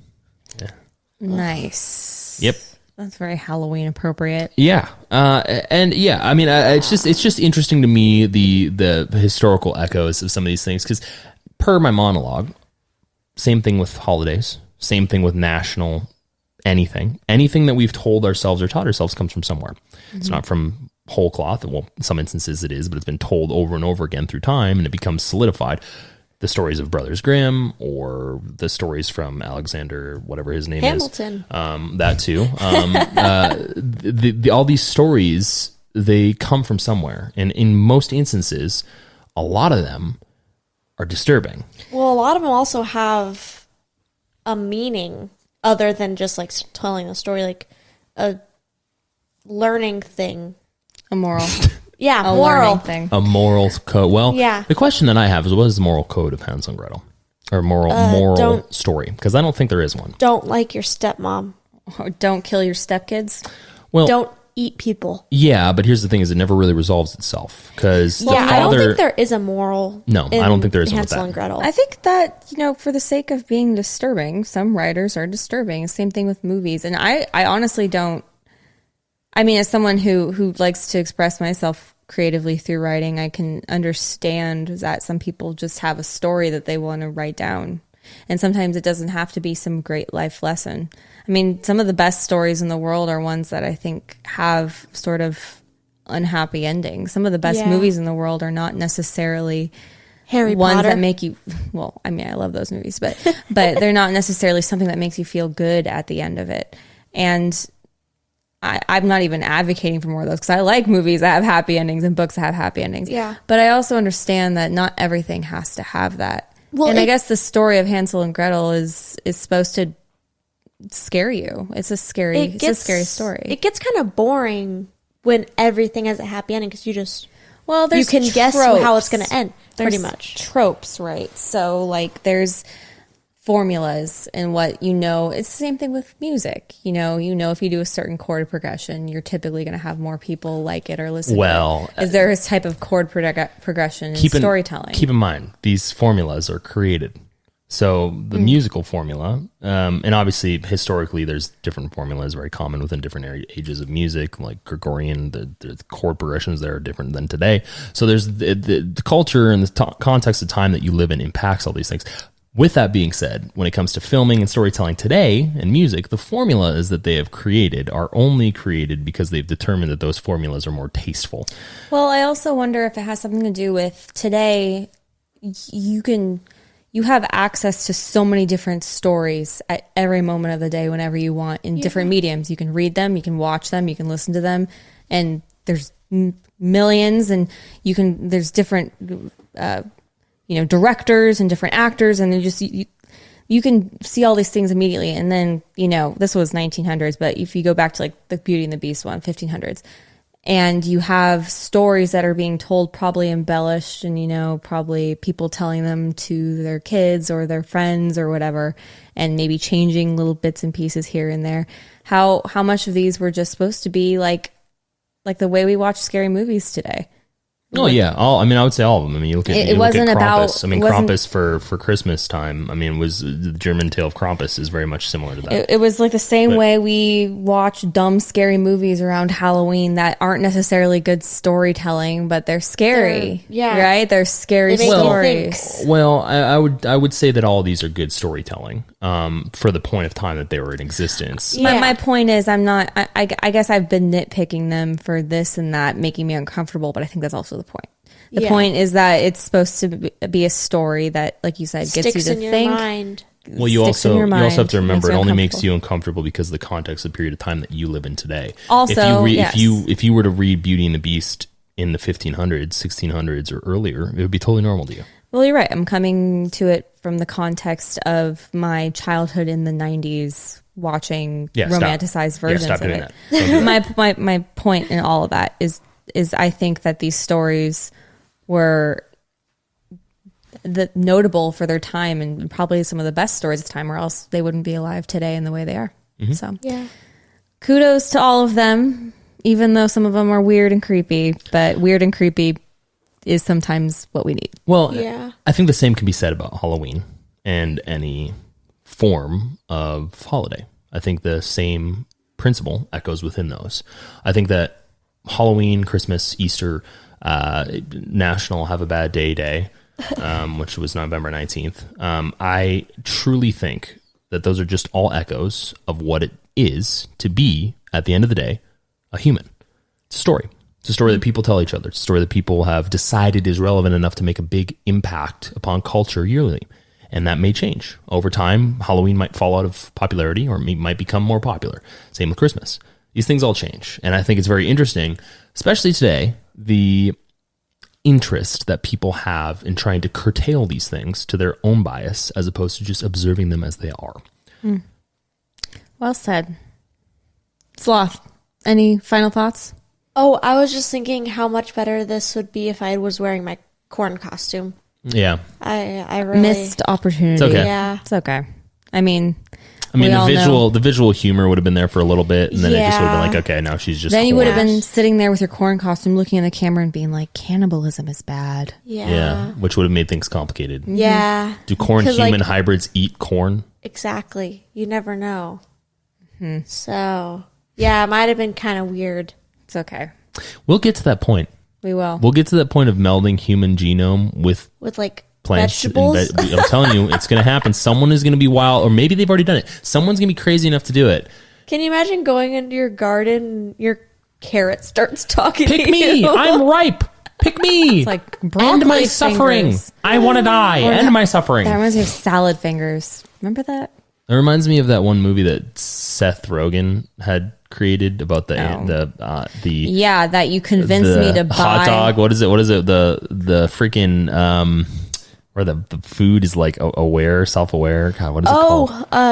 Nice. Yep. That's very Halloween appropriate. Yeah, and yeah, I mean, it's just interesting to me the historical echoes of some of these things, because per my monologue, same thing with holidays, same thing with national anything that we've told ourselves or taught ourselves comes from somewhere. It's not from whole cloth. Well, in some instances it is, but it's been told over and over again through time, and it becomes solidified. The stories of Brothers Grimm, or the stories from Alexander, whatever his name Hamilton. is. That too. All these stories, they come from somewhere. And in most instances, a lot of them are disturbing. Well, a lot of them also have a meaning other than just like telling a story, like a learning thing. A moral. Yeah, A moral. learning thing. A moral code. Well, Yeah. the question that I have is, what is the moral code of Hansel and Gretel? Or moral don't- story? Because I don't think there is one. Don't like your stepmom. Or don't kill your stepkids. Well, Don't eat people. yeah, but here's the thing: is it never really resolves itself, because the Yeah, I don't father. think there is a moral. No, I don't think there is one with Hansel that. and Gretel. I think that, for the sake of being disturbing, some writers are disturbing. Same thing with movies. And I honestly don't. I mean, as someone who likes to express myself creatively through writing, I can understand that some people just have a story that they want to write down. And sometimes it doesn't have to be some great life lesson. I mean, some of the best stories in the world are ones that I think have sort of unhappy endings. Some of the best Yeah. movies in the world are not necessarily Harry ones Potter. that make you, well, I mean, I love those movies, but they're not necessarily something that makes you feel good at the end of it. And I'm not even advocating for more of those, because I like movies that have happy endings and books that have happy endings. Yeah. But I also understand that not everything has to have that. Well, and I it- guess the story of Hansel and Gretel is supposed to scare you. It's a scary story. It gets kind of boring when everything has a happy ending, because Well, you can guess how it's tropes. going to end, pretty There's much. tropes, right? So like there's formulas and what it's the same thing with music. If you do a certain chord progression, you're typically going to have more people like it or listen to it. Is there a type of chord progression in storytelling? Keep in mind, these formulas are created. So the musical formula, and obviously historically there's different formulas very common within different ages of music, like Gregorian, the chord progressions there are different than today. So there's the culture and the context of time that you live in impacts all these things. With that being said, when it comes to filming and storytelling today and music, the formulas that they have created are only created because they've determined that those formulas are more tasteful. Well, I also wonder if it has something to do with today, you have access to so many different stories at every moment of the day whenever you want in different mediums. You can read them, you can watch them, you can listen to them, and there's millions, and there's different directors and different actors, and you can see all these things immediately. And then this was 1900s, but if you go back to like the Beauty and the Beast one, 1500s, and you have stories that are being told, probably embellished, and probably people telling them to their kids or their friends or whatever, and maybe changing little bits and pieces here and there. How much of these were just supposed to be like the way we watch scary movies today? Oh yeah, I would say all of them. I mean, you look at Krampus. Krampus for Christmas time. I mean, was the German Tale of Krampus is very much similar to that. It was like the same way we watch dumb, scary movies around Halloween that aren't necessarily good storytelling, but they're scary. Right? They're scary stories. Well, I would say that all of these are good storytelling for the point of time that they were in existence. Yeah. My point is, I'm not. I guess I've been nitpicking them for this and that, making me uncomfortable. But I think that's also the point. The point is that it's supposed to be a story that, like you said, gets you to think. Mind. Well, you also have to remember it only makes you uncomfortable because of the context of the period of time that you live in today. Also, if you were to read Beauty and the Beast in the 1500s, 1600s, or earlier, it would be totally normal to you. Well, you're right. I'm coming to it from the context of my childhood in the 90s, watching romanticized versions of it. My point in all of that is I think that these stories were notable for their time and probably some of the best stories of the time, or else they wouldn't be alive today in the way they are. Mm-hmm. So kudos to all of them, even though some of them are weird and creepy, but weird and creepy is sometimes what we need. Well, I think the same can be said about Halloween and any form of holiday. I think the same principle echoes within those. I think that Halloween, Christmas, Easter, National Have a Bad Day, which was November 19th. I truly think that those are just all echoes of what it is to be, at the end of the day, a human. It's a story. It's a story that people tell each other. It's a story that people have decided is relevant enough to make a big impact upon culture yearly. And that may change. Over time, Halloween might fall out of popularity or might become more popular. Same with Christmas. These things all change. And I think it's very interesting, especially today, the interest that people have in trying to curtail these things to their own bias as opposed to just observing them as they are. Well said. Sloth, any final thoughts? Oh, I was just thinking how much better this would be if I was wearing my corn costume. Yeah. I really missed opportunity. It's okay. Yeah. It's okay. I mean, the visual humor would have been there for a little bit, and then it just would have been like, okay, now she's just. Then you would have been sitting there with your corn costume, looking in the camera and being like, cannibalism is bad. Yeah. Which would have made things complicated. Yeah. Do corn-human hybrids eat corn? Exactly. You never know. So, yeah, it might have been kind of weird. It's okay. We'll get to that point. We will. We'll get to that point of melding human genome with like plants. vegetables. I'm telling you, it's going to happen. Someone is going to be wild, or maybe they've already done it. Someone's going to be crazy enough to do it. Can you imagine going into your garden and your carrot starts talking Pick to me. you? I'm ripe. Pick me. It's like end my suffering. Fingers. I want to die. End my suffering. That reminds me of salad fingers. Remember that? It reminds me of that one movie that Seth Rogen had created about that you convinced me to buy hot dog. What is it? The freaking where the food is like aware, self-aware. God, what is it called?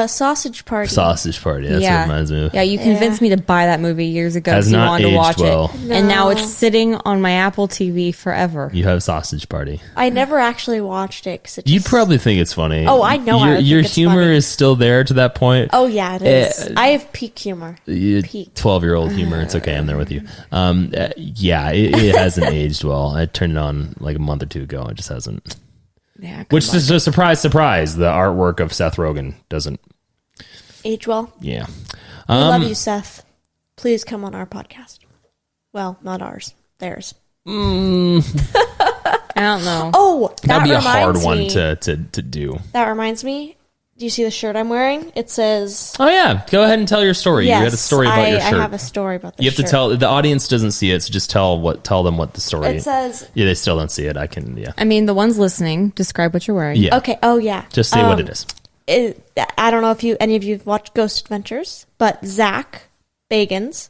Sausage Party. Sausage Party. That's what it reminds me of. Yeah, you convinced me to buy that movie years ago because you wanted to watch it. No. And now it's sitting on my Apple TV forever. You have Sausage Party. I never actually watched it. You'd probably think it's funny. Oh, I know. Your humor is still there to that point. Oh, yeah, it is. I have peak humor. Peak. 12-year-old humor. It's okay. I'm there with you. It hasn't aged well. I turned it on like a month or two ago. It just hasn't. Yeah, which is a surprise. The artwork of Seth Rogen doesn't age well. Yeah. We love you, Seth. Please come on our podcast. Well, not ours. Theirs. I don't know. Oh, that'd be a hard one to do. That reminds me. Do you see the shirt I'm wearing? It says... Oh, yeah. Go ahead and tell your story. Yes, you had a story about your shirt. I have a story about the shirt. You have to tell... The audience doesn't see it, so just tell them what the story is. It says... Yeah, they still don't see it. I mean, the ones listening, describe what you're wearing. Yeah. Okay. Oh, yeah. Just say what it is. I don't know if any of you have watched Ghost Adventures, but Zach Bagans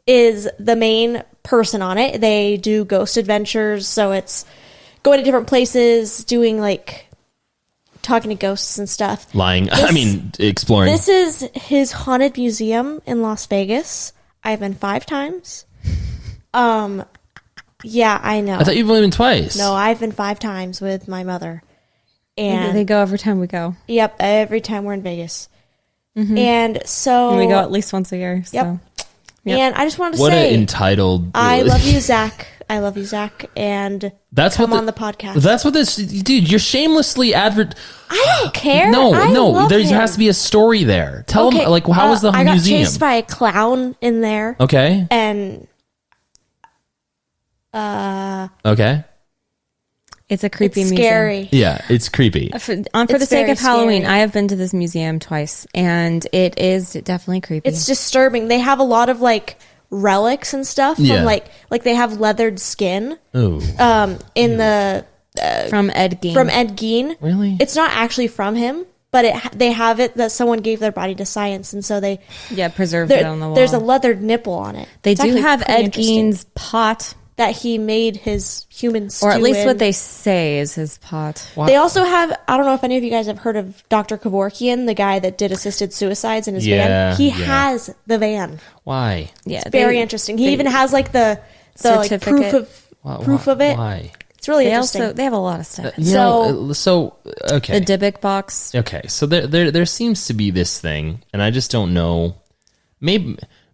is the main person on it. They do ghost adventures, so it's going to different places, doing like talking to ghosts and stuff. Exploring. This is his haunted museum in Las Vegas. I've been 5 times. Yeah, I know. I thought you've only been twice. No, I've been 5 times with my mother. And they go every time we go. Yep, every time we're in Vegas. Mm-hmm. And so... And we go at least once a year. So. Yep. And I just wanted to say... What an entitled... I love you, Zach. I love you, Zach. And come on the podcast. That's what this... Dude, you're shamelessly I don't care. No. There has to be a story there. Tell them, how was the museum? I got chased by a clown in there. Okay. And... Okay. It's a creepy museum. Scary. Yeah, it's creepy. For the sake of Halloween, I have been to this museum twice, and it is definitely creepy. It's disturbing. They have a lot of relics and stuff from like they have leathered skin. Ooh. From Ed Gein. From Ed Gein. Really? It's not actually from him, but they have it that someone gave their body to science, and so they preserved it on the wall. There's a leathered nipple on it. They do have Ed Gein's pot. That he made his human stew or at least what they say is his pot. Wow. They also have, I don't know if any of you guys have heard of Dr. Kevorkian, the guy that did assisted suicides in his van. He has the van. Why? Yeah, it's very interesting. He even has the proof of it. Why? It's really interesting. They have a lot of stuff. Okay. The Dybbuk box. Okay, so there seems to be this thing, and I just don't know.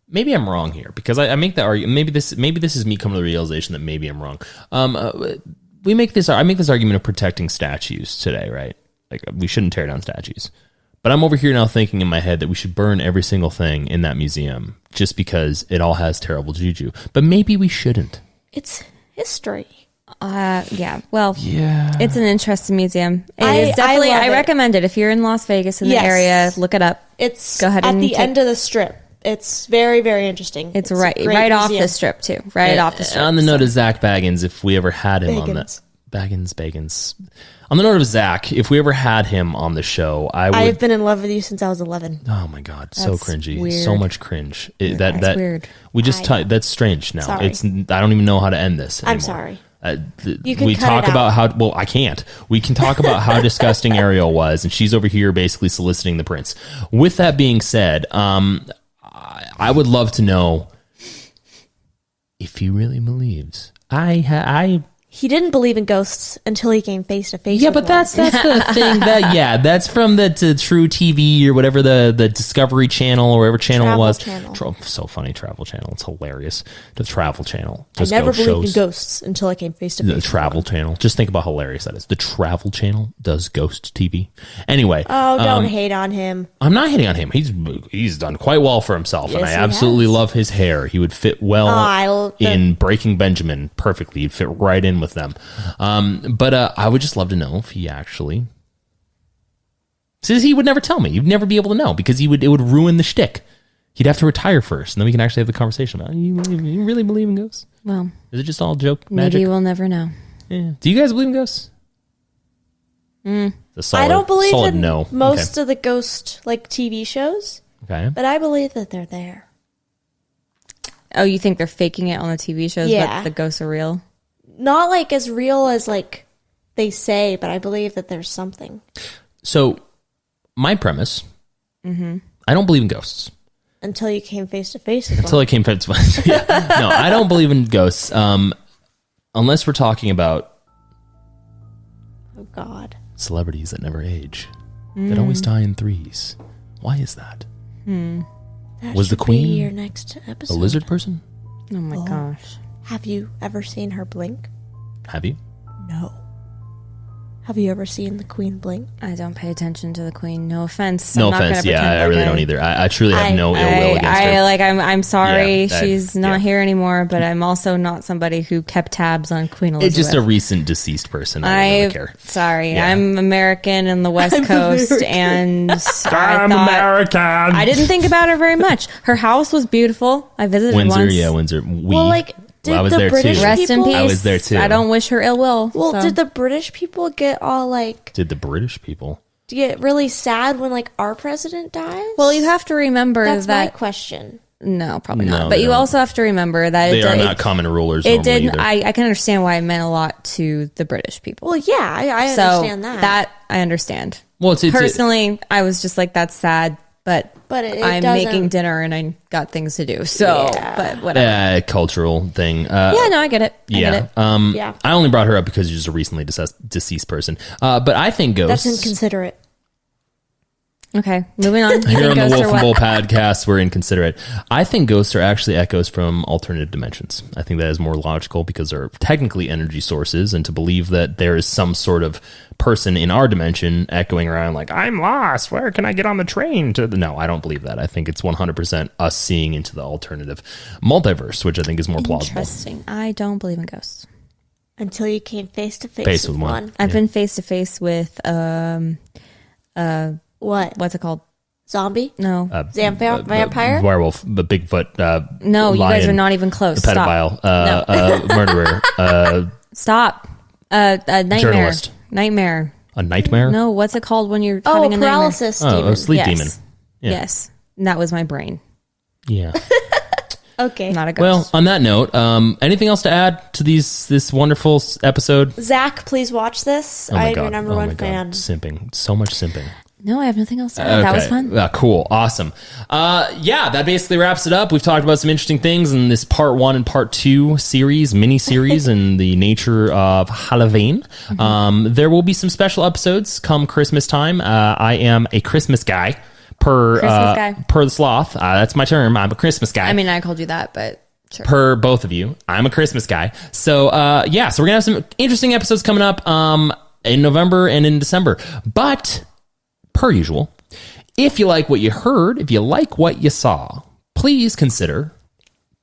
Maybe I'm wrong here because I make the argument. Maybe this is me coming to the realization that maybe I'm wrong. I make this argument of protecting statues today, right? Like we shouldn't tear down statues. But I'm over here now thinking in my head that we should burn every single thing in that museum just because it all has terrible juju. But maybe we shouldn't. It's history. Yeah. Well, it's an interesting museum. It is definitely. I recommend it if you're in Las Vegas in the area. Look it up. It's go ahead at the end of the Strip. It's very, very interesting. It's right off the strip too. Right off the strip. On the note of Zach Baggins, if we ever had him on that Baggins. On the note of Zach, if we ever had him on the show, I've been in love with you since I was 11. Oh my god, so That's cringy, weird. So much cringe. That's weird. We just that's strange now. Sorry. I don't even know how to end this anymore. I'm sorry. We talk about how I can't. We can talk about how disgusting Ariel was, and she's over here basically soliciting the prince. With that being said, I would love to know if he really believes. He didn't believe in ghosts until he came face to face. Yeah, but that's the thing that's from the True TV or whatever the Discovery Channel or whatever channel it was. So funny, Travel Channel. It's hilarious. The Travel Channel. I never believed in ghosts until I came face to face. The Travel Channel. Just think about how hilarious that is. The Travel Channel does ghost TV. Anyway. Oh, don't hate on him. I'm not hating on him. He's done quite well for himself, and I absolutely love his hair. He would fit well in Breaking Benjamin perfectly. He'd fit right in with them. But I would just love to know if he actually... Says he would never tell me. You'd never be able to know because it would ruin the shtick. He'd have to retire first, and then we can actually have the conversation about, you really believe in ghosts? Well... Is it just all joke, magic? Maybe we'll never know. Yeah. Do you guys believe in ghosts? I don't believe in most of the ghost TV shows. Okay. But I believe that they're there. Oh, you think they're faking it on the TV shows, but the ghosts are real? not like as real as like they say, but I believe that there's something. So, my premise, I don't believe in ghosts. Until you came face to face with Until I came face to face. Yeah. No, I don't believe in ghosts. Unless we're talking about Oh God. celebrities that never age. That always die in threes. Why is that? That Was the should be queen your next a episode? lizard person? Oh my gosh. Have you ever seen her blink? Have you? No. Have you ever seen the queen blink? I don't pay attention to the queen. No offense. No I'm not offense. gonna Yeah, pretend I really like don't either. I truly have no ill will against I her. like. I'm sorry. Yeah, she's not yeah. here anymore. But I'm also not somebody who kept tabs on Queen It's Elizabeth. just a recent deceased person. I don't really care. Sorry, Yeah. I'm American in the West Coast, and I thought American. I didn't think about her very much. Her house was beautiful. I visited Windsor, once. yeah, Windsor. Well, like, did I was the there British too. Rest in people- peace. I was there too. I don't wish her ill will. Well, so. did the British people get all like Did the British people? get really sad when like our president dies? Well, you have to remember That's my that. question. No, probably No, not. they But you don't. also have to remember that They are it, not common rulers It normally didn't. either. I can understand why it meant a lot to the British people. Well, yeah, I So understand that. I understand. Well, it's Personally, I was just like, that's sad, but it I'm doesn't- making dinner and I got things to do. So, Yeah. but whatever. cultural thing. Yeah, no, I get it. I get Yeah. it. Yeah. I only brought her up because she's a recently deceased person. But I think ghosts. That's inconsiderate. Okay, moving on. You Here think on the ghosts Wolf are and Bull what? podcast, we're inconsiderate. I think ghosts are actually echoes from alternative dimensions. I think that is more logical because they're technically energy sources, and to believe that there is some sort of person in our dimension echoing around like, I'm lost, where can I get on the train? No, I don't believe that. I think it's 100% us seeing into the alternative multiverse, which I think is more plausible. Interesting. I don't believe in ghosts. Until you came face to Face face with with one. one. I've been face to face with What? what's it called? Zombie? No, Vampire? Werewolf, the Bigfoot, no, you guys lion, are not even close. the Stop. pedophile, murderer, Stop. Nightmare. Journalist. Nightmare. a nightmare. No, what's it called when you're Oh, having a nightmare? paralysis Oh, demon. a sleep Yes. demon. Yeah. Yes, and that was my brain. Yeah. Okay. Not a ghost. Well, on that note, anything else to add to this wonderful episode? Zach, please watch this. Oh my I'm God. your number Oh my one God. fan. Simping. So much simping. no, I have nothing else to add. That was fun. Cool. Awesome. Yeah, that basically wraps it up. We've talked about some interesting things in this part 1 and part 2 series, mini series, and the nature of Halloween. There will be some special episodes come Christmas time. I am a Christmas guy. Per the Sloth. That's my term. I'm a Christmas guy. I mean, I called you that, but sure. Per both of you, I'm a Christmas guy. So yeah, so we're gonna have some interesting episodes coming up in November and in December. But per usual, if you like what you heard, if you like what you saw, please consider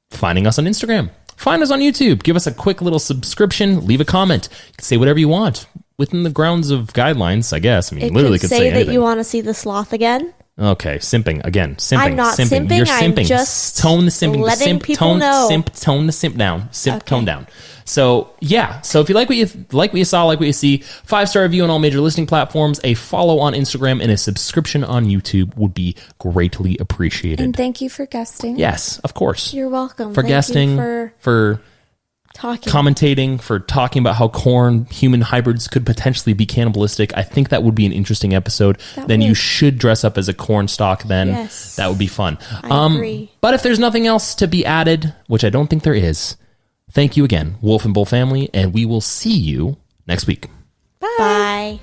finding us on Instagram. Find us on YouTube. Give us a quick little subscription. Leave a comment. You can say whatever you want within the grounds of guidelines, I guess. I mean, It literally could could say say that anything. you want to see the sloth again. Okay, simping again. Simping. I'm not simping, You're I'm simping. just tone the simping. The letting simp, people tone, know. tone the simp down. Okay. Tone down. So yeah. So if you like what you saw, like what you see, 5-star review on all major listening platforms, a follow on Instagram, and a subscription on YouTube would be greatly appreciated. And thank you for guesting. Yes, of course. You're welcome. For Thank guesting, you for talking. commentating, for talking about how corn human hybrids could potentially be cannibalistic. I think that would be an interesting episode. That Then you would. should dress up as a corn stalk then. Yes. That would be fun. I agree. But if there's nothing else to be added, which I don't think there is, thank you again, Wolf and Bull family, and we will see you next week. Bye.